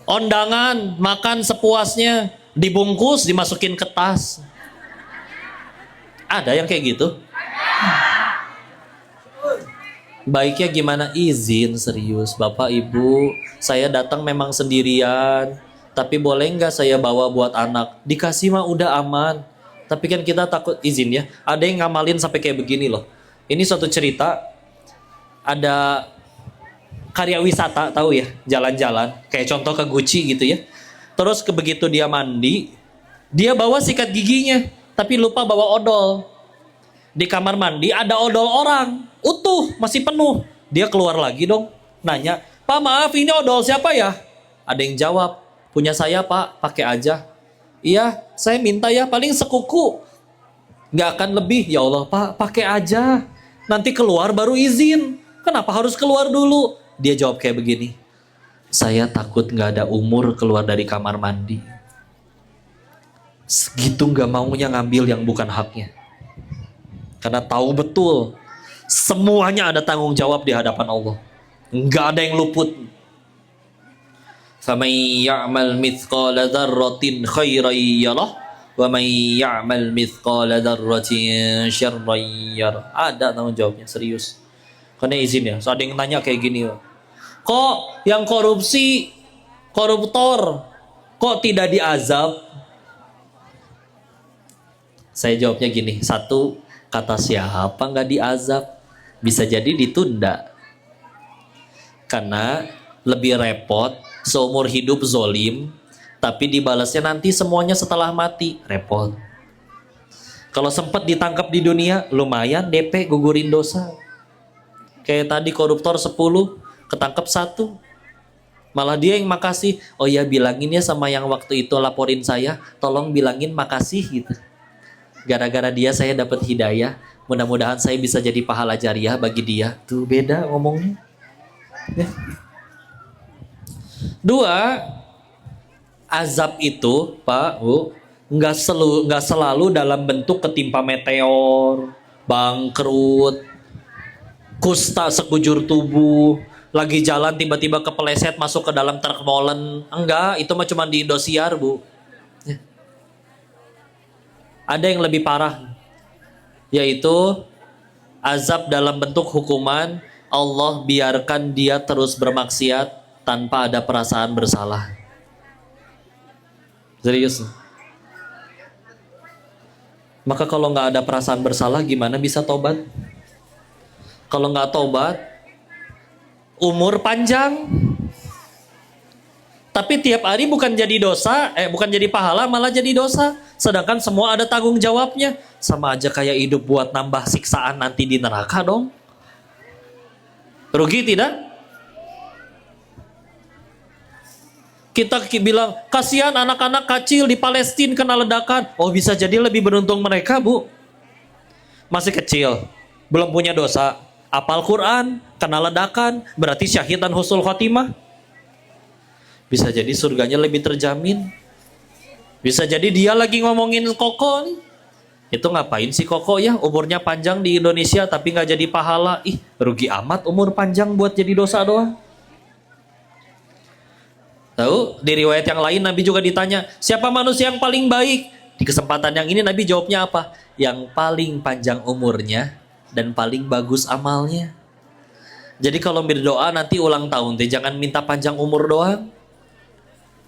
S1: Ondangan, makan sepuasnya, dibungkus, dimasukin ke tas. Ada yang kayak gitu? Baiknya gimana? Izin, serius. Bapak, Ibu, saya datang memang sendirian, tapi boleh nggak saya bawa buat anak? Dikasih mah udah aman. Tapi kan kita takut izin ya. Ada yang ngamalin sampai kayak begini loh. Ini suatu cerita, ada karya wisata, tahu ya, jalan-jalan, kayak contoh ke Gucci gitu ya. Terus begitu dia mandi, dia bawa sikat giginya, tapi lupa bawa odol. Di kamar mandi ada odol orang, utuh, masih penuh. Dia keluar lagi dong, nanya, "Pak, maaf, ini odol siapa ya?" Ada yang jawab, "Punya saya, Pak, pakai aja." "Iya, saya minta ya, paling sekuku. Nggak akan lebih." "Ya Allah, Pak, pakai aja. Nanti keluar baru izin. Kenapa harus keluar dulu?" Dia jawab kayak begini, "Saya takut nggak ada umur keluar dari kamar mandi." Segitu nggak maunya ngambil yang bukan haknya. Karena tahu betul semuanya ada tanggung jawab di hadapan Allah. Nggak ada yang luput. فَمَنْ يَعْمَلْ مِثْقَالَ ذَرَّةٍ خَيْرًا يَرَهُ وَمَنْ يَعْمَلْ مِثْقَالَ ذَرَّةٍ شَرًّا يَرَهُ. Ada tanggung jawabnya, serius. Karena izin ya. So, ada yang nanya kayak gini, kok yang korupsi, koruptor, kok tidak diazab? Saya jawabnya gini, satu, kata siapa nggak diazab? Bisa jadi ditunda. Karena lebih repot seumur hidup zolim, tapi dibalasnya nanti semuanya setelah mati, repot. Kalau sempat ditangkap di dunia, lumayan DP, gugurin dosa. Kayak tadi koruptor 10, ketangkep 1. Malah dia yang makasih, "Oh ya, bilangin ya sama yang waktu itu laporin saya, tolong bilangin makasih," gitu. Gara-gara dia saya dapat hidayah, mudah-mudahan saya bisa jadi pahala jariah bagi dia. Tuh beda ngomongnya. Ya. 2, azab itu, Pak, Bu, nggak selalu dalam bentuk ketimpa meteor, bangkrut, kusta sekujur tubuh, lagi jalan tiba-tiba kepeleset masuk ke dalam truk molen. Enggak, itu mah cuma di Indosiar, Bu. Ya. Ada yang lebih parah, yaitu azab dalam bentuk hukuman. Allah biarkan dia terus bermaksiat tanpa ada perasaan bersalah. Serius. Maka kalau nggak ada perasaan bersalah, gimana bisa tobat? Kalau nggak tobat, umur panjang, tapi tiap hari bukan jadi dosa, bukan jadi pahala, malah jadi dosa. Sedangkan semua ada tanggung jawabnya. Sama aja kayak hidup buat nambah siksaan nanti di neraka dong. Rugi tidak? Kita bilang, kasihan anak-anak kecil di Palestina kena ledakan. Oh, bisa jadi lebih beruntung mereka, Bu. Masih kecil, belum punya dosa, apal Quran, kena ledakan, berarti syahid dan husnul khotimah. Bisa jadi surganya lebih terjamin. Bisa jadi dia lagi ngomongin Koko nih. Itu ngapain sih Koko ya, umurnya panjang di Indonesia tapi nggak jadi pahala. Ih, rugi amat umur panjang buat jadi dosa doang. Tahu, di riwayat yang lain Nabi juga ditanya, siapa manusia yang paling baik? Di kesempatan yang ini Nabi jawabnya apa? Yang paling panjang umurnya dan paling bagus amalnya. Jadi kalau berdoa nanti ulang tahun, jangan minta panjang umur doang,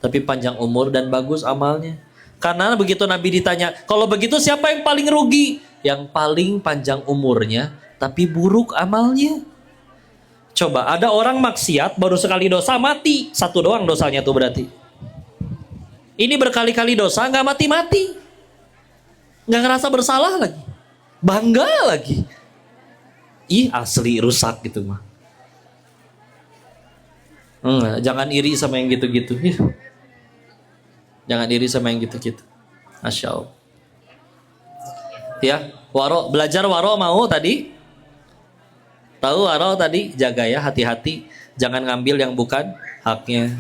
S1: tapi panjang umur dan bagus amalnya. Karena begitu Nabi ditanya, kalau begitu siapa yang paling rugi? Yang paling panjang umurnya tapi buruk amalnya. Coba ada orang maksiat baru sekali dosa mati, 1 doang dosanya tuh berarti. Ini berkali-kali dosa nggak mati-mati, nggak ngerasa bersalah lagi, bangga lagi. Ih, asli rusak gitu mah. Jangan iri sama yang gitu-gitu. Jangan iri sama yang gitu-gitu. Masya Allah. Ya, waro, belajar waro mau tadi? Tahu waro tadi? Jaga ya, hati-hati. Jangan ngambil yang bukan haknya.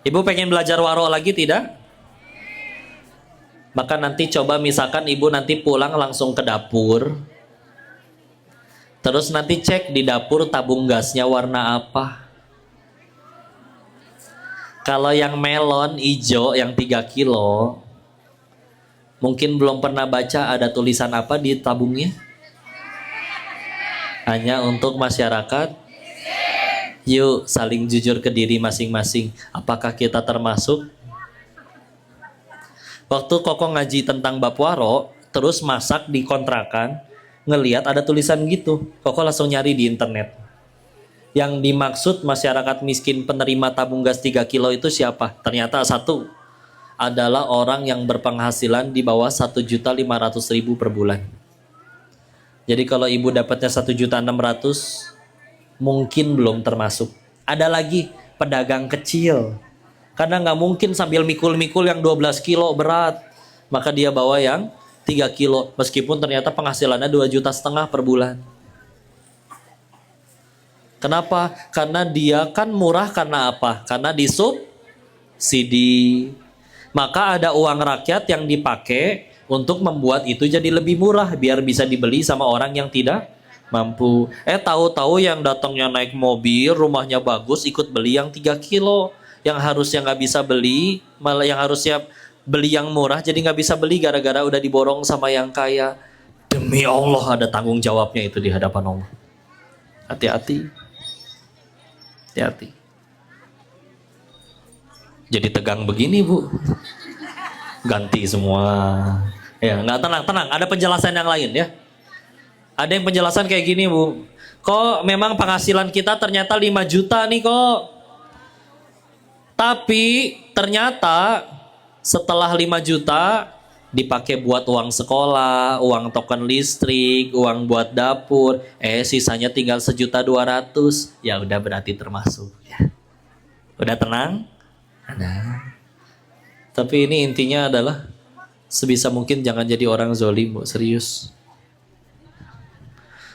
S1: Ibu pengen belajar waro lagi tidak? Maka nanti coba misalkan ibu nanti pulang langsung ke dapur. Terus nanti cek di dapur tabung gasnya warna apa. Kalau yang melon hijau yang 3 kilo, mungkin belum pernah baca ada tulisan apa di tabungnya. Hanya untuk masyarakat. Yuk saling jujur ke diri masing-masing. Apakah kita termasuk? Waktu Koko ngaji tentang bab waro, terus masak di kontrakan, ngelihat ada tulisan gitu. Koko langsung nyari di internet. Yang dimaksud masyarakat miskin penerima tabung gas 3 kilo itu siapa? Ternyata satu adalah orang yang berpenghasilan di bawah 1.500.000 per bulan. Jadi kalau ibu dapatnya 1.600.000 mungkin belum termasuk. Ada lagi pedagang kecil. Karena nggak mungkin sambil mikul-mikul yang 12 kilo berat. Maka dia bawa yang 3 kilo. Meskipun ternyata penghasilannya 2,5 juta per bulan. Kenapa? Karena dia kan murah karena apa? Karena disubsidi. Maka ada uang rakyat yang dipakai untuk membuat itu jadi lebih murah. Biar bisa dibeli sama orang yang tidak mampu. Tahu-tahu yang datangnya naik mobil, rumahnya bagus, ikut beli yang 3 kilo. Yang harusnya nggak bisa beli, malah yang harusnya beli yang murah, jadi nggak bisa beli gara-gara udah diborong sama yang kaya. Demi Allah ada tanggung jawabnya itu di hadapan Allah. Hati-hati. Hati-hati. Jadi tegang begini, Bu. Ganti semua. Ya, nggak tenang. Ada penjelasan yang lain ya. Ada yang penjelasan kayak gini, Bu. Kok memang penghasilan kita ternyata 5 juta nih kok. Tapi ternyata setelah 5 juta dipakai buat uang sekolah, uang token listrik, uang buat dapur, sisanya tinggal 1.200.000. Ya udah berarti termasuk ya. Udah tenang? Ada. Tapi ini intinya adalah sebisa mungkin jangan jadi orang zolim, Bu, serius.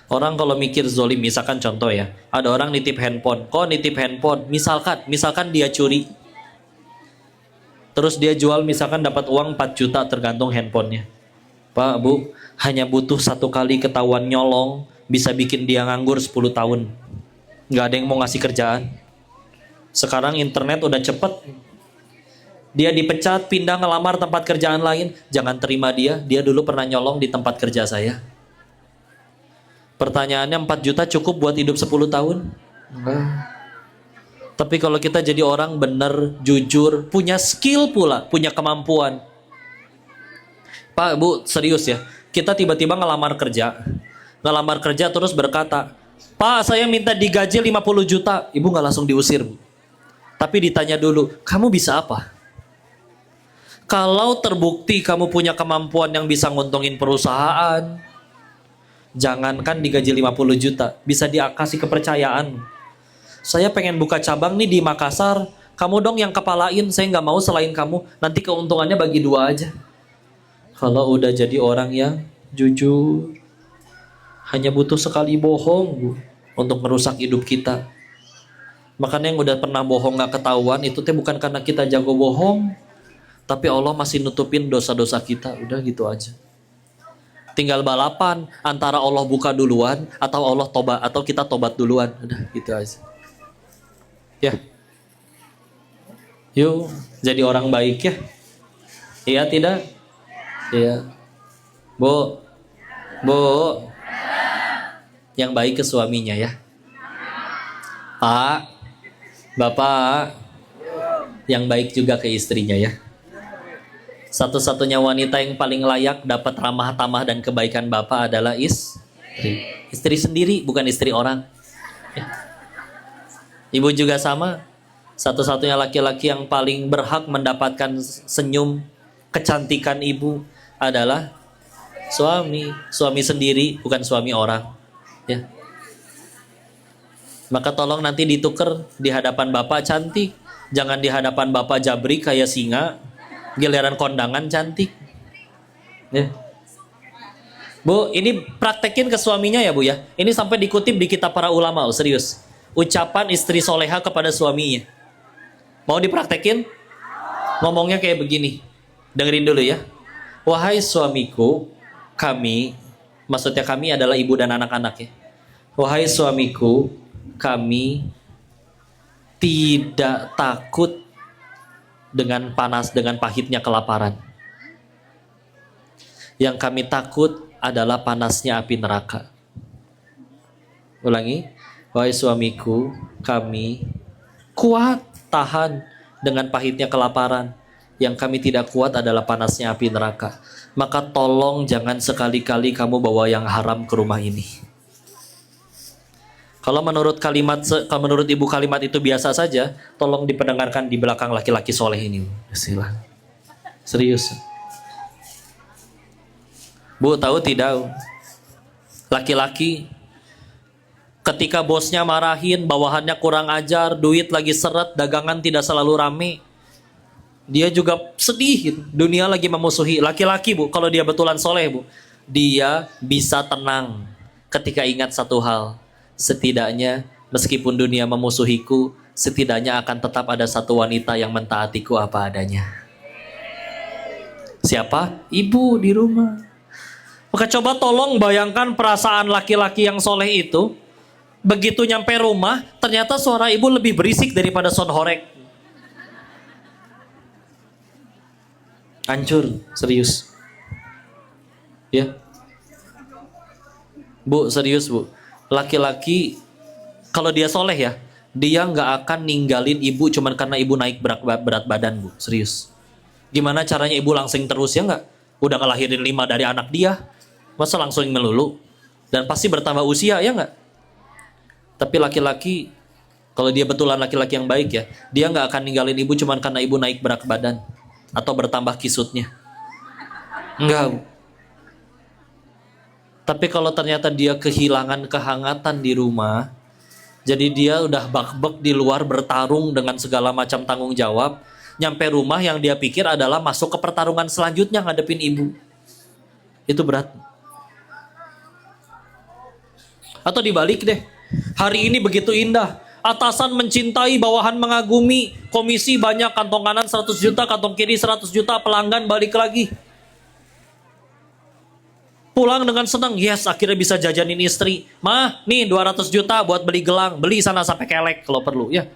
S1: Orang kalau mikir zolim, misalkan contoh ya, ada orang nitip handphone. Kok nitip handphone? Misalkan dia curi. Terus dia jual misalkan dapat uang 4 juta tergantung handphonenya. Pak, Bu, hanya butuh 1 kali ketahuan nyolong bisa bikin dia nganggur 10 tahun. Nggak ada yang mau ngasih kerjaan. Sekarang internet udah cepet. Dia dipecat, pindah ngelamar tempat kerjaan lain. Jangan terima dia dulu pernah nyolong di tempat kerja saya. Pertanyaannya 4 juta cukup buat hidup 10 tahun? Enggak. Tapi kalau kita jadi orang benar, jujur, punya skill pula, punya kemampuan. Pak, Bu, serius ya. Kita tiba-tiba ngelamar kerja terus berkata, Pak, saya minta digaji 50 juta. Ibu nggak langsung diusir, Bu. Tapi ditanya dulu, kamu bisa apa? Kalau terbukti kamu punya kemampuan yang bisa nguntungin perusahaan, jangankan digaji 50 juta, bisa dikasih kepercayaan. Saya pengen buka cabang nih di Makassar, kamu dong yang kepalain, saya nggak mau selain kamu, nanti keuntungannya bagi 2 aja. Kalau udah jadi orang yang jujur, hanya butuh sekali bohong, Bu, untuk merusak hidup kita. Makanya yang udah pernah bohong nggak ketahuan, itu teh bukan karena kita jago bohong, tapi Allah masih nutupin dosa-dosa kita, udah gitu aja. Tinggal balapan antara Allah buka duluan atau Allah tobat atau kita tobat duluan, udah gitu aja. Ya, yuk jadi orang baik ya. Iya tidak? Iya. Bu, yang baik ke suaminya ya. Pak, Bapak, yang baik juga ke istrinya ya. Satu-satunya wanita yang paling layak dapat ramah tamah dan kebaikan Bapak adalah istri. Istri sendiri, bukan istri orang. Ibu juga sama. Satu-satunya laki-laki yang paling berhak mendapatkan senyum kecantikan ibu adalah suami. Suami sendiri, bukan suami orang. Ya. Maka tolong nanti ditukar di hadapan Bapak cantik. Jangan di hadapan Bapak jabrik kayak singa. Giliran kondangan cantik. Ya. Bu, ini praktekin ke suaminya ya Bu ya. Ini sampai dikutip di kitab para ulama, serius. Ucapan istri soleha kepada suaminya. Mau dipraktekin? Ngomongnya kayak begini. Dengerin dulu ya. Wahai suamiku, maksudnya kami adalah ibu dan anak-anak ya. Wahai suamiku, kami tidak takut dengan panas, dengan pahitnya kelaparan. Yang kami takut adalah panasnya api neraka. Ulangi. Wahai suamiku, kami kuat tahan dengan pahitnya kelaparan. yang kami tidak kuat adalah panasnya api neraka. Maka tolong jangan sekali-kali kamu bawa yang haram ke rumah ini. Kalau menurut ibu kalimat itu biasa saja, tolong dipendengarkan di belakang laki-laki soleh ini. Bismillah. Serius. Bu, tahu tidak? Laki-laki ketika bosnya marahin, bawahannya kurang ajar, duit lagi seret, dagangan tidak selalu rame, dia juga sedih. Dunia lagi memusuhi. Laki-laki, Bu, kalau dia betulan soleh, Bu, dia bisa tenang ketika ingat satu hal. Setidaknya meskipun dunia memusuhiku, setidaknya akan tetap ada satu wanita yang mentaatiku apa adanya. Siapa? Ibu di rumah. Maka coba tolong bayangkan perasaan laki-laki yang soleh itu. Begitu nyampe rumah, ternyata suara ibu lebih berisik daripada sound horeg. Hancur, serius. Ya. Bu, serius Bu. Laki-laki, kalau dia soleh ya, dia nggak akan ninggalin ibu cuman karena ibu naik berat badan, Bu. Serius. Gimana caranya ibu langsing terus, ya nggak? Udah ngelahirin 5 dari anak dia, masa langsung melulu? Dan pasti bertambah usia, ya nggak? Tapi laki-laki, kalau dia betulan laki-laki yang baik ya, dia nggak akan ninggalin ibu cuman karena ibu naik berat badan atau bertambah kisutnya. Enggak, Bu. Tapi kalau ternyata dia kehilangan kehangatan di rumah, jadi dia udah bak-bek di luar bertarung dengan segala macam tanggung jawab, nyampe rumah yang dia pikir adalah masuk ke pertarungan selanjutnya ngadepin ibu. Itu berat. Atau dibalik deh, hari ini begitu indah, atasan mencintai, bawahan mengagumi, komisi banyak, kantong kanan 100 juta, kantong kiri 100 juta, pelanggan balik lagi. Pulang dengan senang, yes akhirnya bisa jajanin istri. Mah, nih 200 juta buat beli gelang, beli sana sampai kelek kalau perlu ya.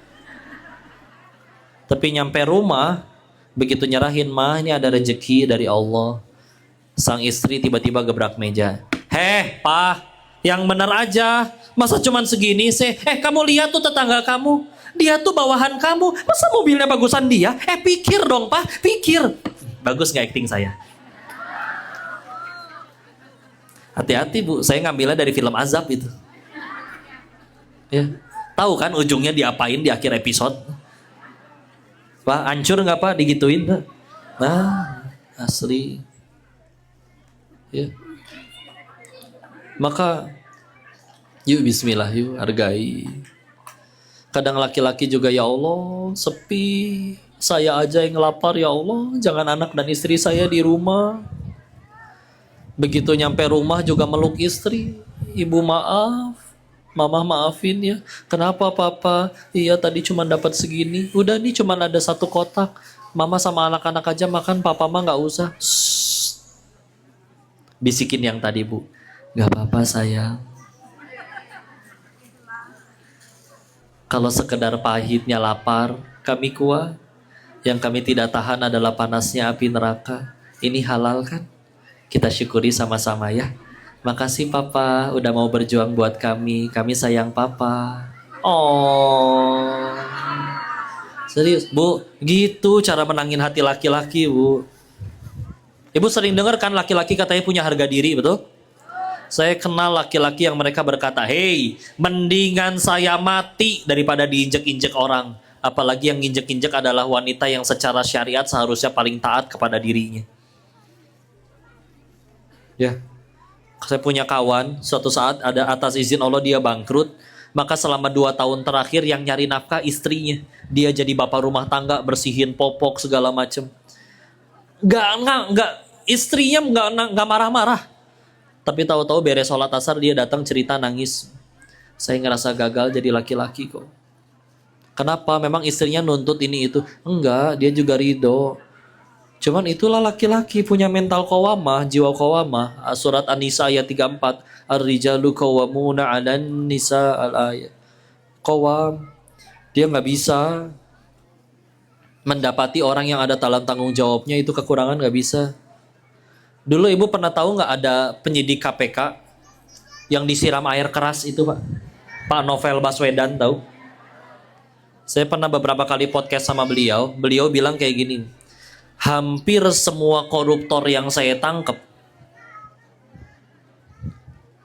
S1: Tapi nyampe rumah, begitu nyerahin, mah ini ada rezeki dari Allah. Sang istri tiba-tiba gebrak meja. Heh, Pak, yang bener aja. Masa cuman segini sih? Kamu lihat tuh tetangga kamu. Dia tuh bawahan kamu. Masa mobilnya bagusan dia? Pikir dong, Pak, pikir. Bagus gak acting saya? Hati-hati Bu, saya ngambilnya dari film azab itu. Ya, tahu kan ujungnya diapain di akhir episode? Pak, hancur nggak Pak digituin? Nah, asli. Ya. Maka, yuk Bismillah, yuk hargai. Kadang laki-laki juga, ya Allah, sepi. Saya aja yang lapar, ya Allah. Jangan anak dan istri saya di rumah. Begitu nyampe rumah juga meluk istri. Ibu maaf, mama maafin ya. Kenapa papa? Iya tadi cuma dapat segini. Udah nih cuma ada 1 kotak. Mama sama anak-anak aja makan, papa mah nggak usah. Shh. Bisikin yang tadi Bu. Gak apa-apa sayang. Kalau sekedar pahitnya lapar, kami kuat. Yang kami tidak tahan adalah panasnya api neraka. Ini halal kan? Kita syukuri sama-sama ya. Makasih Papa udah mau berjuang buat kami. Kami sayang Papa. Oh. Serius, Bu. Gitu cara menangin hati laki-laki, Bu. Ibu sering dengar kan laki-laki katanya punya harga diri, betul? Saya kenal laki-laki yang mereka berkata, "Hey, mendingan saya mati daripada diinjek-injek orang." Apalagi yang injek-injek adalah wanita yang secara syariat seharusnya paling taat kepada dirinya. Ya, saya punya kawan, suatu saat ada atas izin Allah dia bangkrut, maka selama 2 tahun terakhir yang nyari nafkah istrinya. Dia jadi bapak rumah tangga, bersihin popok segala macem. Gak, istrinya gak marah-marah. Tapi tahu-tahu beres sholat asar dia datang cerita nangis. Saya ngerasa gagal jadi laki-laki kok. Kenapa? Memang istrinya nuntut ini itu. Enggak, dia juga ridho. Cuman itulah laki-laki punya mental qawamah, jiwa qawamah. Surat An-Nisa ayat 34. Ar-rijalu qawwamuna 'alan nisa al-ayat. Qawam. Dia nggak bisa mendapati orang yang ada dalam tanggung jawabnya, itu kekurangan, nggak bisa. Dulu ibu pernah tahu nggak ada penyidik KPK yang disiram air keras itu Pak? Pak Novel Baswedan tahu? Saya pernah beberapa kali podcast sama beliau. Beliau bilang kayak gini. Hampir semua koruptor yang saya tangkap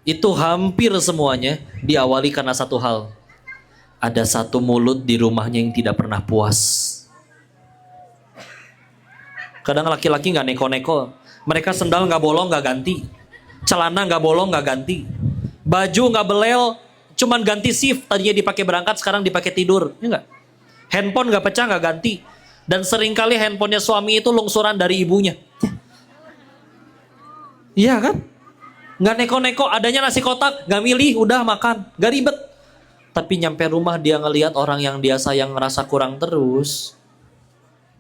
S1: itu hampir semuanya diawali karena satu hal. Ada satu mulut di rumahnya yang tidak pernah puas. Kadang laki-laki nggak neko-neko. Mereka sendal nggak bolong nggak ganti, celana nggak bolong nggak ganti, baju nggak belel, cuman ganti shift. Tadinya dipakai berangkat, sekarang dipakai tidur. Ya nggak? Handphone nggak pecah nggak ganti. Dan seringkali handphonenya suami itu lungsuran dari ibunya. Iya kan? Nggak neko-neko, adanya nasi kotak, nggak milih, udah makan, nggak ribet. Tapi nyampe rumah dia ngelihat orang yang dia sayang ngerasa kurang terus,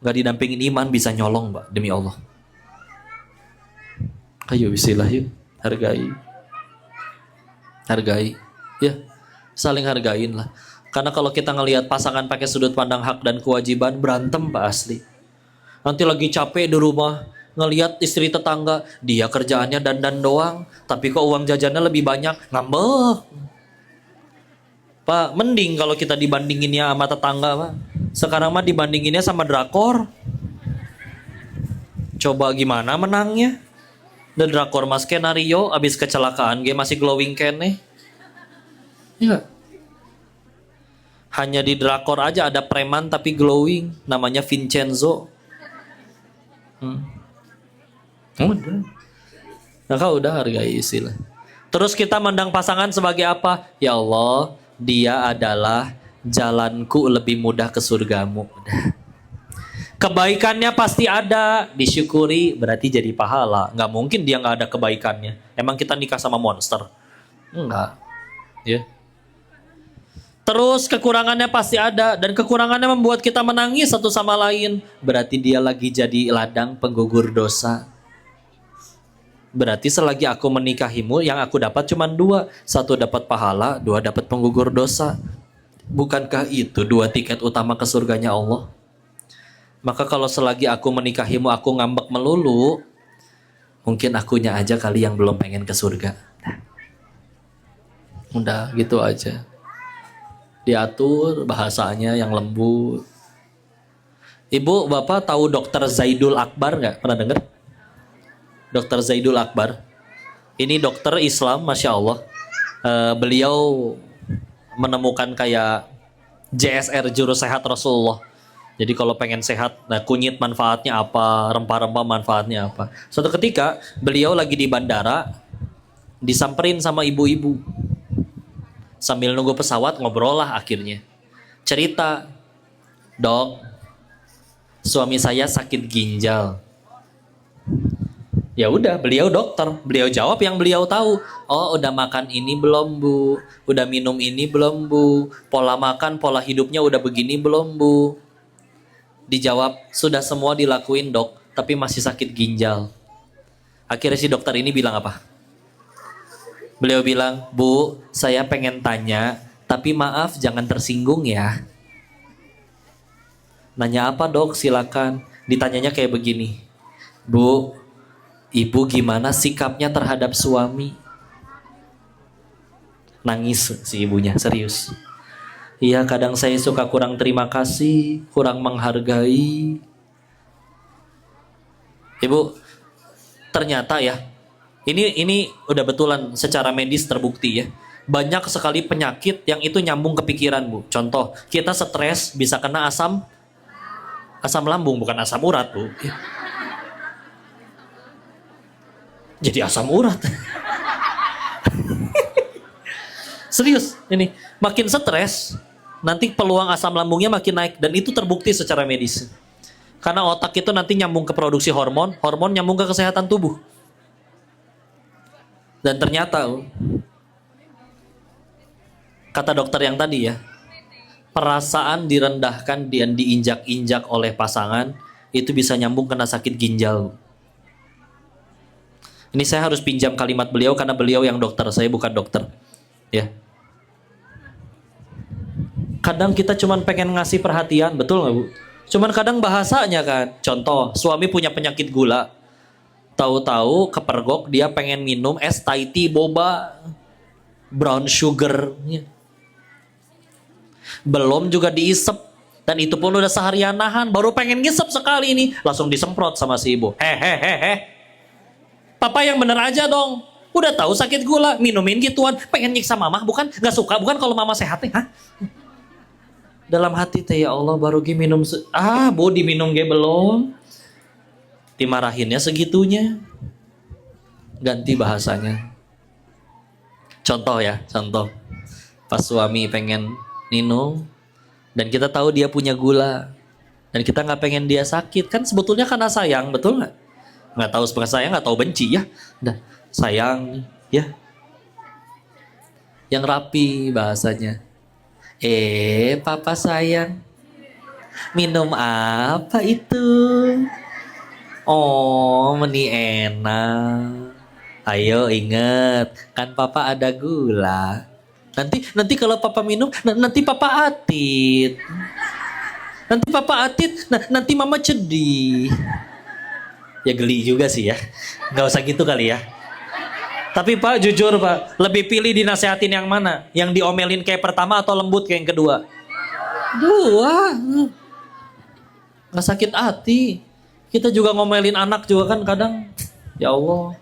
S1: nggak didampingin iman, bisa nyolong, Mbak, demi Allah. Ayo bismillah yuk, hargai. Hargai. Ya, saling hargain lah. Karena kalau kita ngelihat pasangan pakai sudut pandang hak dan kewajiban, berantem Pak asli. Nanti lagi capek di rumah, ngelihat istri tetangga, dia kerjaannya dandan doang, tapi kok uang jajannya lebih banyak, ngambek. Pak, mending kalau kita dibandinginnya sama tetangga, Pak. Sekarang mah dibandinginnya sama drakor. Coba gimana menangnya? Dan drakor mas skenario, abis kecelakaan, dia masih glowing kene. Iya. Hanya di drakor aja ada preman tapi glowing, namanya Vincenzo. Udah. Nah, kau udah hargai istilah. Terus kita mandang pasangan sebagai apa? Ya Allah, dia adalah jalanku lebih mudah ke surgamu. Udah. Kebaikannya pasti ada, disyukuri berarti jadi pahala. Nggak mungkin dia nggak ada kebaikannya. Emang kita nikah sama monster? Enggak. Ya. Terus kekurangannya pasti ada, dan kekurangannya membuat kita menangis satu sama lain. Berarti dia lagi jadi ladang penggugur dosa. Berarti selagi aku menikahimu, yang aku dapat cuma dua. Satu dapat pahala, dua dapat penggugur dosa. Bukankah itu dua tiket utama ke surganya Allah? Maka kalau selagi aku menikahimu aku ngambek melulu, mungkin akunya aja kali yang belum pengen ke surga. Udah gitu aja. Diatur bahasanya yang lembut. Ibu, Bapak tahu Dokter Zaidul Akbar nggak? Pernah dengar? Dokter Zaidul Akbar. Ini dokter Islam, Masya Allah. Beliau menemukan kayak JSR, Jurus Sehat Rasulullah. Jadi kalau pengen sehat, nah kunyit manfaatnya apa, rempah-rempah manfaatnya apa. Suatu ketika beliau lagi di bandara, disamperin sama ibu-ibu. Sambil nunggu pesawat ngobrol lah akhirnya. Cerita, dok, suami saya sakit ginjal. Ya udah, beliau dokter, beliau jawab yang beliau tahu. Oh, udah makan ini belum bu? Udah minum ini belum bu? Pola makan, pola hidupnya udah begini belum bu? Dijawab, sudah semua dilakuin dok, tapi masih sakit ginjal. Akhirnya si dokter ini bilang apa? Beliau bilang, Bu, saya pengen tanya, tapi maaf jangan tersinggung ya. Nanya apa dok? Silakan. Ditanyanya kayak begini. Bu, ibu gimana sikapnya terhadap suami? Nangis si ibunya, serius. Iya, kadang saya suka kurang terima kasih, kurang menghargai. Ibu, ternyata ya, ini udah betulan secara medis terbukti ya. Banyak sekali penyakit yang itu nyambung ke pikiran, Bu. Contoh, kita stres bisa kena asam lambung, bukan asam urat, Bu. Jadi asam urat. Serius, ini makin stres, nanti peluang asam lambungnya makin naik, dan itu terbukti secara medis. Karena otak itu nanti nyambung ke produksi hormon, hormon nyambung ke kesehatan tubuh. Dan ternyata kata dokter yang tadi ya, perasaan direndahkan dan diinjak-injak oleh pasangan itu bisa nyambung kena sakit ginjal. Ini saya harus pinjam kalimat beliau karena beliau yang dokter, saya bukan dokter. Ya. Kadang kita cuman pengen ngasih perhatian, betul nggak Bu? Cuman kadang bahasanya kan, contoh suami punya penyakit gula. Tahu-tahu kepergok dia pengen minum es Thai tea boba brown sugar. Belum juga diisep Dan itu pun udah seharian nahan, baru pengen ngisep sekali ini, langsung disemprot sama si ibu. Hehehe. Papa yang bener aja dong. Udah tahu sakit gula, minumin gituan, pengen nyiksa mama, bukan? Gak suka, bukan kalau mama sehat nih, hah? Dalam hati teh, ya Allah, baru minum, bu diminum ge belum. Dimarahinnya segitunya. Ganti bahasanya. Contoh ya, contoh. Pas suami pengen minum, dan kita tahu dia punya gula, dan kita nggak pengen dia sakit, kan sebetulnya karena sayang, betul nggak? Nggak tahu sebenarnya sayang, nggak tahu benci ya. Dan sayang, ya. Yang rapi bahasanya. Papa sayang, minum apa itu? Oh, meni enak. Ayo inget, kan papa ada gula. Nanti kalau papa minum, nanti papa atit. Nanti papa atit, nanti mama sedih. Ya geli juga sih ya. Nggak usah gitu kali ya. Tapi Pak, jujur Pak, lebih pilih dinasehatin yang mana? Yang diomelin kayak pertama atau lembut kayak yang kedua? Dua. Nggak sakit hati. Kita juga ngomelin anak juga kan kadang. Ya Allah.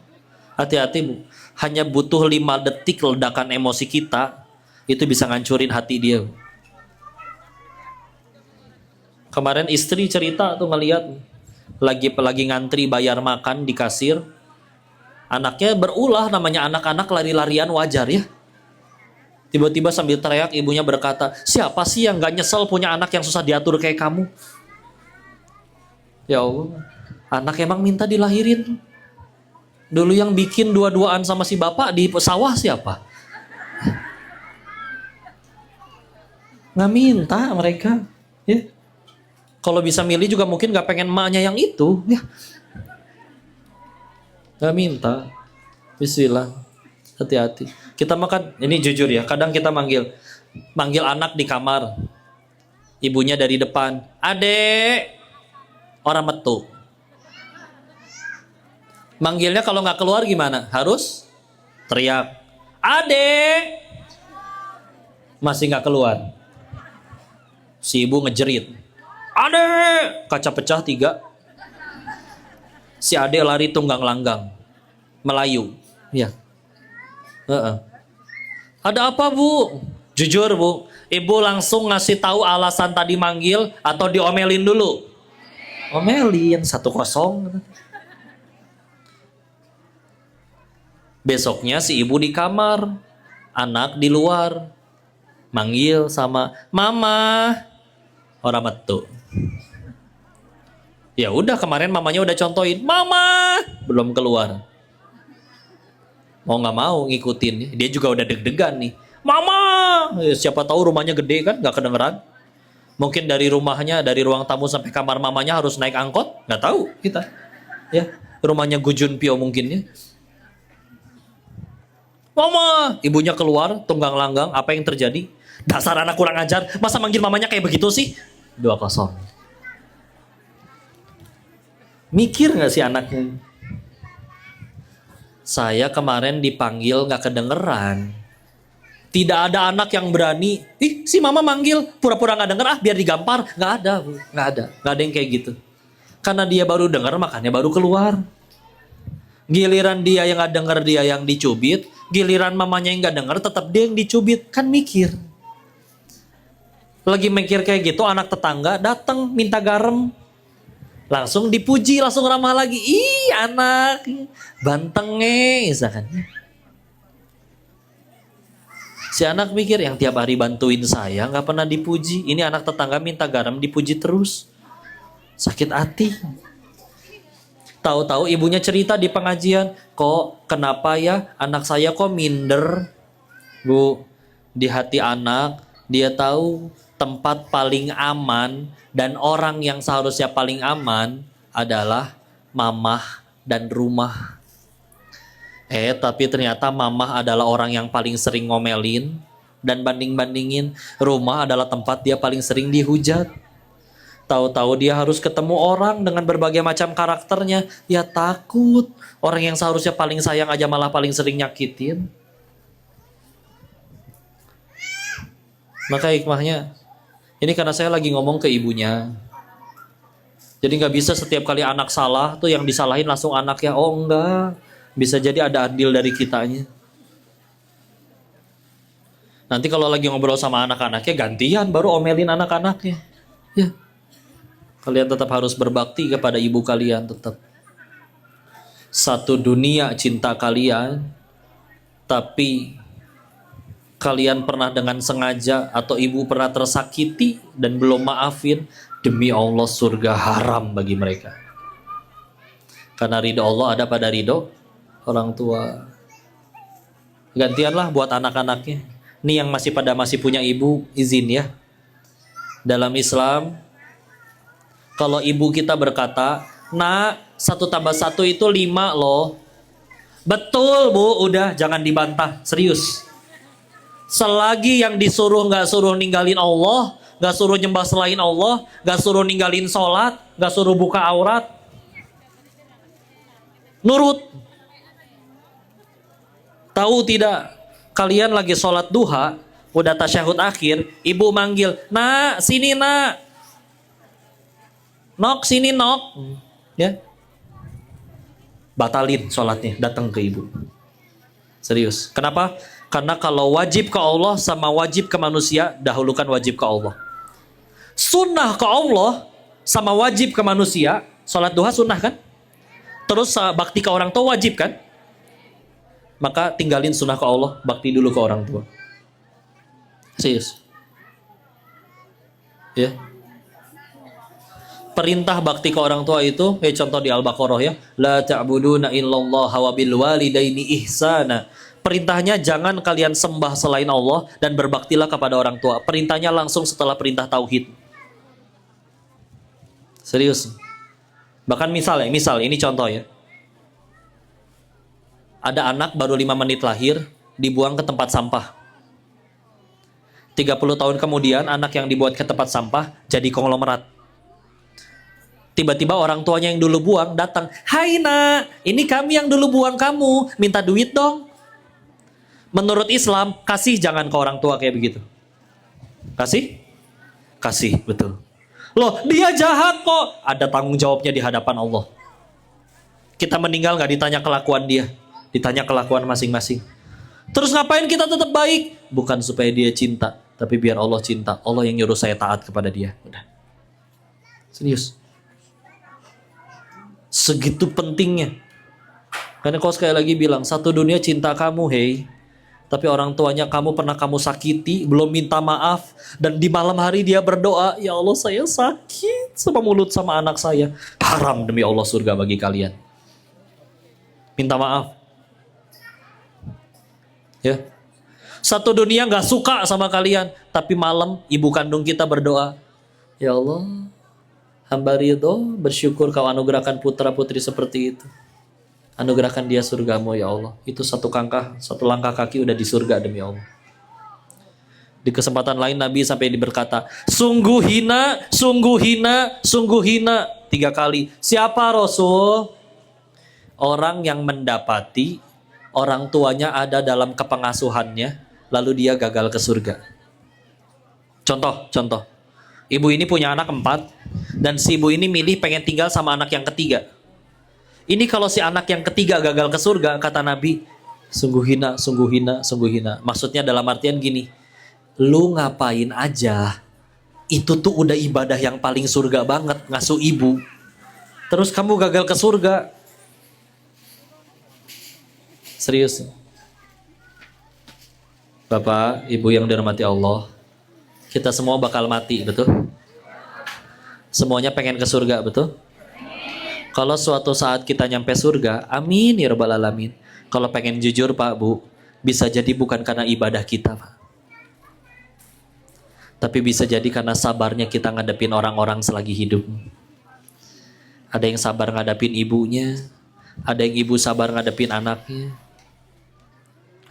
S1: Hati-hati Bu. Hanya butuh 5 detik ledakan emosi kita. Itu bisa ngancurin hati dia. Kemarin istri cerita tuh ngeliat. Lagi ngantri bayar makan di kasir. Anaknya berulah, namanya anak-anak lari-larian wajar ya. Tiba-tiba sambil teriak ibunya berkata, siapa sih yang gak nyesel punya anak yang susah diatur kayak kamu? Ya Allah, anak emang minta dilahirin. Dulu yang bikin dua-duaan sama si bapak di sawah siapa? Nggak minta mereka. Ya. Kalau bisa milih juga mungkin nggak pengen emaknya yang itu. Ya. Nggak minta. Bismillah. Hati-hati. Kita makan, ini jujur ya, kadang kita manggil anak di kamar. Ibunya dari depan. Adek. Orang metu. Manggilnya kalau nggak keluar gimana? Harus teriak, adek, masih nggak keluar. Si ibu ngejerit, adek, kaca pecah 3. Si adek lari tunggang langgang, Melayu. Ya. Ada apa Bu? Jujur Bu, ibu langsung ngasih tahu alasan tadi manggil atau diomelin dulu? Omelin 1-0. Besoknya si ibu di kamar, anak di luar, manggil sama mama, orang metu. Ya udah, kemarin mamanya udah contohin, mama, belum keluar. Mau nggak mau ngikutin, dia juga udah deg-degan nih, mama. Siapa tahu rumahnya gede kan, nggak kedengeran. Mungkin dari rumahnya, dari ruang tamu sampai kamar mamanya harus naik angkot, nggak tahu kita. Ya, rumahnya Gu Junpyo mungkin ya. Mama, ibunya keluar, tunggang langgang, apa yang terjadi? Dasar anak kurang ajar, masa manggil mamanya kayak begitu sih? 2-0. Mikir gak sih anaknya? Saya kemarin dipanggil gak kedengeran. Tidak ada anak yang berani, si mama manggil, pura-pura gak denger, biar digampar. Gak ada, Bu. Gak ada yang kayak gitu. Karena dia baru denger, makanya baru keluar. Giliran dia yang gak denger, dia yang dicubit. Giliran mamanya yang gak denger, tetap dia yang dicubit. Kan mikir. Lagi mikir kayak gitu, anak tetangga datang minta garam. Langsung dipuji, langsung ramah lagi. Ih anak, bantengnya misalkan. Si anak mikir, yang tiap hari bantuin saya gak pernah dipuji. Ini anak tetangga minta garam, dipuji terus. Sakit hati. Tahu-tahu ibunya cerita di pengajian, kok kenapa ya anak saya kok minder? Bu, di hati anak, dia tahu tempat paling aman dan orang yang seharusnya paling aman adalah mamah dan rumah. Tapi ternyata mamah adalah orang yang paling sering ngomelin dan banding-bandingin. Rumah adalah tempat dia paling sering dihujat. Tahu-tahu dia harus ketemu orang dengan berbagai macam karakternya. Ya takut. Orang yang seharusnya paling sayang aja malah paling sering nyakitin. Maka hikmahnya, Ini karena saya lagi ngomong ke ibunya. Jadi nggak bisa setiap kali anak salah tuh yang disalahin langsung anaknya. Oh enggak, bisa jadi ada adil dari kitanya. Nanti kalau lagi ngobrol sama anak-anaknya gantian baru omelin anak-anaknya. Ya, kalian tetap harus berbakti kepada ibu kalian tetap. Satu dunia cinta kalian, tapi kalian pernah dengan sengaja atau ibu pernah tersakiti dan belum maafin, demi Allah surga haram bagi mereka. Karena ridho Allah ada pada ridho orang tua. Gantianlah buat anak-anaknya. Ini yang masih punya ibu, izin ya. Dalam Islam, kalau ibu kita berkata, "Nak, 1+1 itu 5 loh." Betul bu, udah jangan dibantah, serius. Selagi yang disuruh nggak suruh ninggalin Allah, nggak suruh nyembah selain Allah, nggak suruh ninggalin sholat, nggak suruh buka aurat, nurut. Tahu tidak? Kalian lagi sholat duha, udah tasyahud akhir, ibu manggil, "Nak, sini nak. Nok, sini nok." Ya, batalin sholatnya, datang ke ibu. Serius. Kenapa? Karena kalau wajib ke Allah sama wajib ke manusia, dahulukan wajib ke Allah. Sunnah ke Allah sama wajib ke manusia, sholat duha sunnah kan? Terus bakti ke orang tua wajib kan? Maka tinggalin sunnah ke Allah, bakti dulu ke orang tua. Serius. Ya. Perintah bakti ke orang tua itu, contoh di Al-Baqarah ya, la ta'buduna illallaha wa bil walidaini ihsana. Perintahnya jangan kalian sembah selain Allah dan berbaktilah kepada orang tua. Perintahnya langsung setelah perintah tauhid. Serius. Bahkan misal ini contoh ya. Ada anak baru 5 menit lahir, dibuang ke tempat sampah. 30 tahun kemudian anak yang dibuat ke tempat sampah jadi konglomerat. Tiba-tiba orang tuanya yang dulu buang datang, "Hai nak, ini kami yang dulu buang kamu, minta duit dong." Menurut Islam, kasih jangan ke orang tua kayak begitu. Kasih? Kasih, betul. Loh, dia jahat kok. Ada tanggung jawabnya di hadapan Allah. Kita meninggal gak ditanya kelakuan dia, ditanya kelakuan masing-masing. Terus ngapain kita tetap baik? Bukan supaya dia cinta, tapi biar Allah cinta. Allah yang nyuruh saya taat kepada dia. Udah. Serius. Segitu pentingnya. Karena kalau sekali lagi bilang, satu dunia cinta kamu, hei. Tapi orang tuanya pernah kamu sakiti, belum minta maaf. Dan di malam hari dia berdoa, "Ya Allah, saya sakit sama mulut sama anak saya." Haram demi Allah surga bagi kalian. Minta maaf. Ya. Satu dunia gak suka sama kalian, tapi malam ibu kandung kita berdoa, "Ya Allah, hamba ridho, bersyukur kau anugerahkan putra putri seperti itu. Anugerahkan dia surgamu ya Allah." Itu satu langkah kaki udah di surga demi Allah. Di kesempatan lain Nabi sampai berkata, "Sungguh hina, sungguh hina, sungguh hina." 3 kali. Siapa Rasul? Orang yang mendapati orang tuanya ada dalam kepengasuhannya, lalu dia gagal ke surga. Contoh. Ibu ini punya anak 4, dan si ibu ini milih pengen tinggal sama anak yang ketiga. Ini kalau si anak yang ketiga gagal ke surga, kata Nabi, sungguh hina, sungguh hina, sungguh hina. Maksudnya dalam artian gini, lu ngapain aja, itu tuh udah ibadah yang paling surga banget, ngasuh ibu. Terus kamu gagal ke surga. Serius. Bapak, Ibu yang dirahmati Allah, kita semua bakal mati, betul? Semuanya pengen ke surga, betul? Kalau suatu saat kita nyampe surga, amin ya rabbal alamin. Kalau pengen jujur Pak, Bu, bisa jadi bukan karena ibadah kita, Pak. Tapi bisa jadi karena sabarnya kita ngadepin orang-orang selagi hidup. Ada yang sabar ngadepin ibunya, ada yang ibu sabar ngadepin anaknya,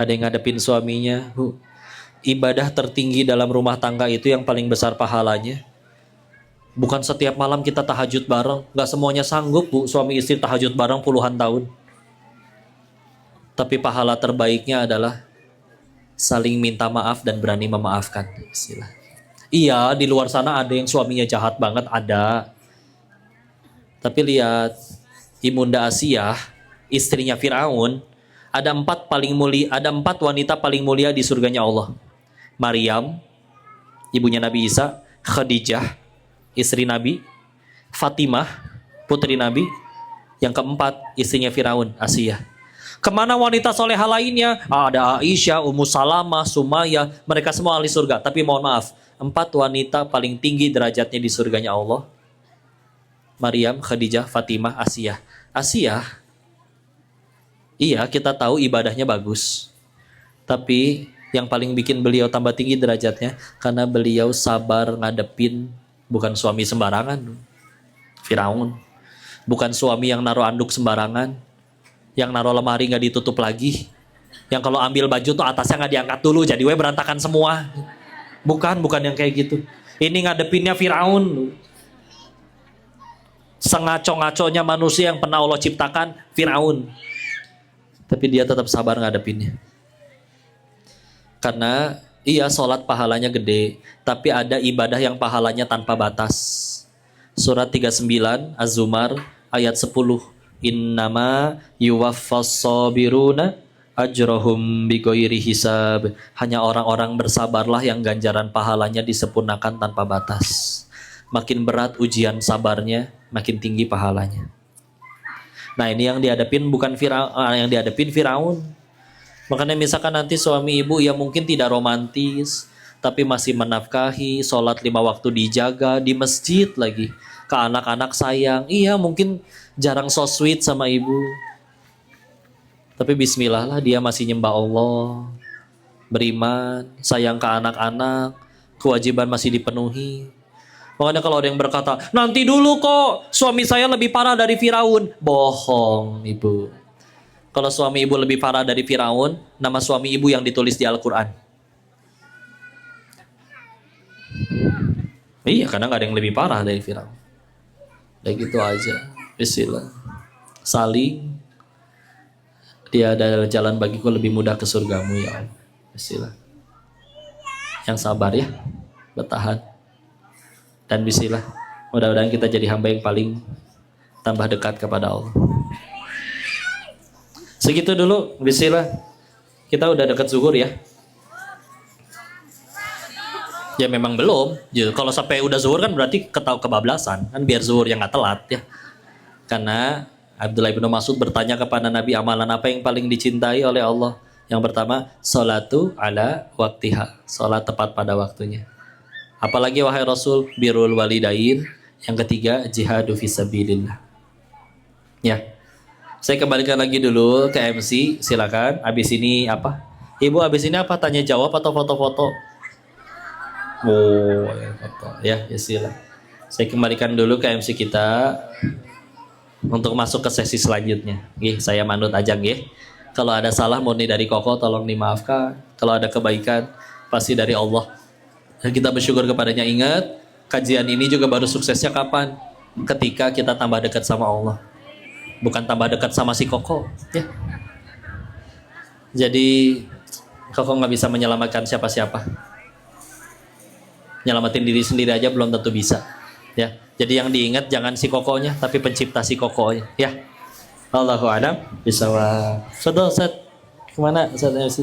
S1: ada yang ngadepin suaminya. Bu, ibadah tertinggi dalam rumah tangga itu yang paling besar pahalanya. Bukan setiap malam kita tahajud bareng. Gak semuanya sanggup bu, suami istri tahajud bareng puluhan tahun. Tapi pahala terbaiknya adalah saling minta maaf dan berani memaafkan. Bismillah. Iya, di luar sana ada yang suaminya jahat banget, ada. Tapi lihat Ibunda Asiyah, istrinya Firaun, ada empat wanita paling mulia di surganya Allah. Maryam, ibunya Nabi Isa, Khadijah, istri Nabi, Fatimah, putri Nabi, yang keempat istrinya Firaun, Asiyah. Kemana wanita soleha lainnya? Ada Aisyah, Ummu Salamah, Sumayyah, mereka semua ahli surga. Tapi mohon maaf, empat wanita paling tinggi derajatnya di surganya Allah: Maryam, Khadijah, Fatimah, Asiyah. Asiyah, iya kita tahu ibadahnya bagus, tapi yang paling bikin beliau tambah tinggi derajatnya karena beliau sabar ngadepin bukan suami sembarangan, Firaun. Bukan suami yang naruh anduk sembarangan, yang naruh lemari nggak ditutup lagi, yang kalau ambil baju tuh atasnya nggak diangkat dulu, jadi berantakan semua. Bukan yang kayak gitu. Ini ngadepinnya Firaun. Sengaco-ngaconya manusia yang pernah Allah ciptakan, Firaun. Tapi dia tetap sabar ngadepinnya. Karena iya sholat pahalanya gede, tapi ada ibadah yang pahalanya tanpa batas. Surat 39 Az-Zumar ayat 10. Innama yuwaffas sabiruna ajrohum bighairi hisab. Hanya orang-orang bersabarlah yang ganjaran pahalanya disempurnakan tanpa batas. Makin berat ujian sabarnya, makin tinggi pahalanya. Nah, ini yang dihadapin bukan yang dihadapin Firaun. Makanya misalkan nanti suami ibu ya mungkin tidak romantis, tapi masih menafkahi, sholat 5 waktu dijaga, di masjid lagi. Ke anak-anak sayang, iya mungkin jarang so sweet sama ibu. Tapi bismillah lah, dia masih nyembah Allah, beriman, sayang ke anak-anak, kewajiban masih dipenuhi. Makanya kalau ada yang berkata, nanti dulu kok suami saya lebih parah dari Firaun. Bohong ibu. Kalau suami ibu lebih parah dari Firaun, nama suami ibu yang ditulis di Al-Quran. Iya, kadang ada yang lebih parah dari Firaun. Kayak gitu aja. Bismillah. Saling. Dia adalah jalan bagiku lebih mudah ke surgamu ya Allah. Bismillah. Yang sabar ya. Bertahan. Dan bismillah. Mudah-mudahan kita jadi hamba yang paling tambah dekat kepada Allah. Segitu dulu, bismillah. Kita udah dekat zuhur ya. Ya memang belum. Ya, kalau sampai udah zuhur kan berarti kebablasan. Kan biar zuhur yang gak telat ya. Karena Abdullah bin Mas'ud bertanya kepada Nabi, amalan apa yang paling dicintai oleh Allah? Yang pertama, sholatu ala waktiha. Sholat tepat pada waktunya. Apalagi wahai Rasul, birrul walidain. Yang ketiga, jihadu fisabilillah. Ya. Saya kembalikan lagi dulu ke MC, silakan. Abis ini apa? Ibu abis ini apa? Tanya jawab atau foto-foto? Oh, ya, foto. Ya silakan. Saya kembalikan dulu ke MC kita untuk masuk ke sesi selanjutnya. Gih, saya manut aja gih. Kalau ada salah murni dari Koko, tolong dimaafkan. Kalau ada kebaikan, pasti dari Allah. Dan kita bersyukur kepadanya. Ingat, kajian ini juga baru suksesnya kapan? Ketika kita tambah dekat sama Allah. Bukan tambah dekat sama si Koko ya. Jadi Koko nggak bisa menyelamatkan siapa-siapa. Nyelamatin diri sendiri aja belum tentu bisa ya. Jadi yang diingat jangan si Kokonya, tapi pencipta si Kokonya ya. Allahu a'lam bishawab. Sudah Ustaz, kemana Ustaz MC?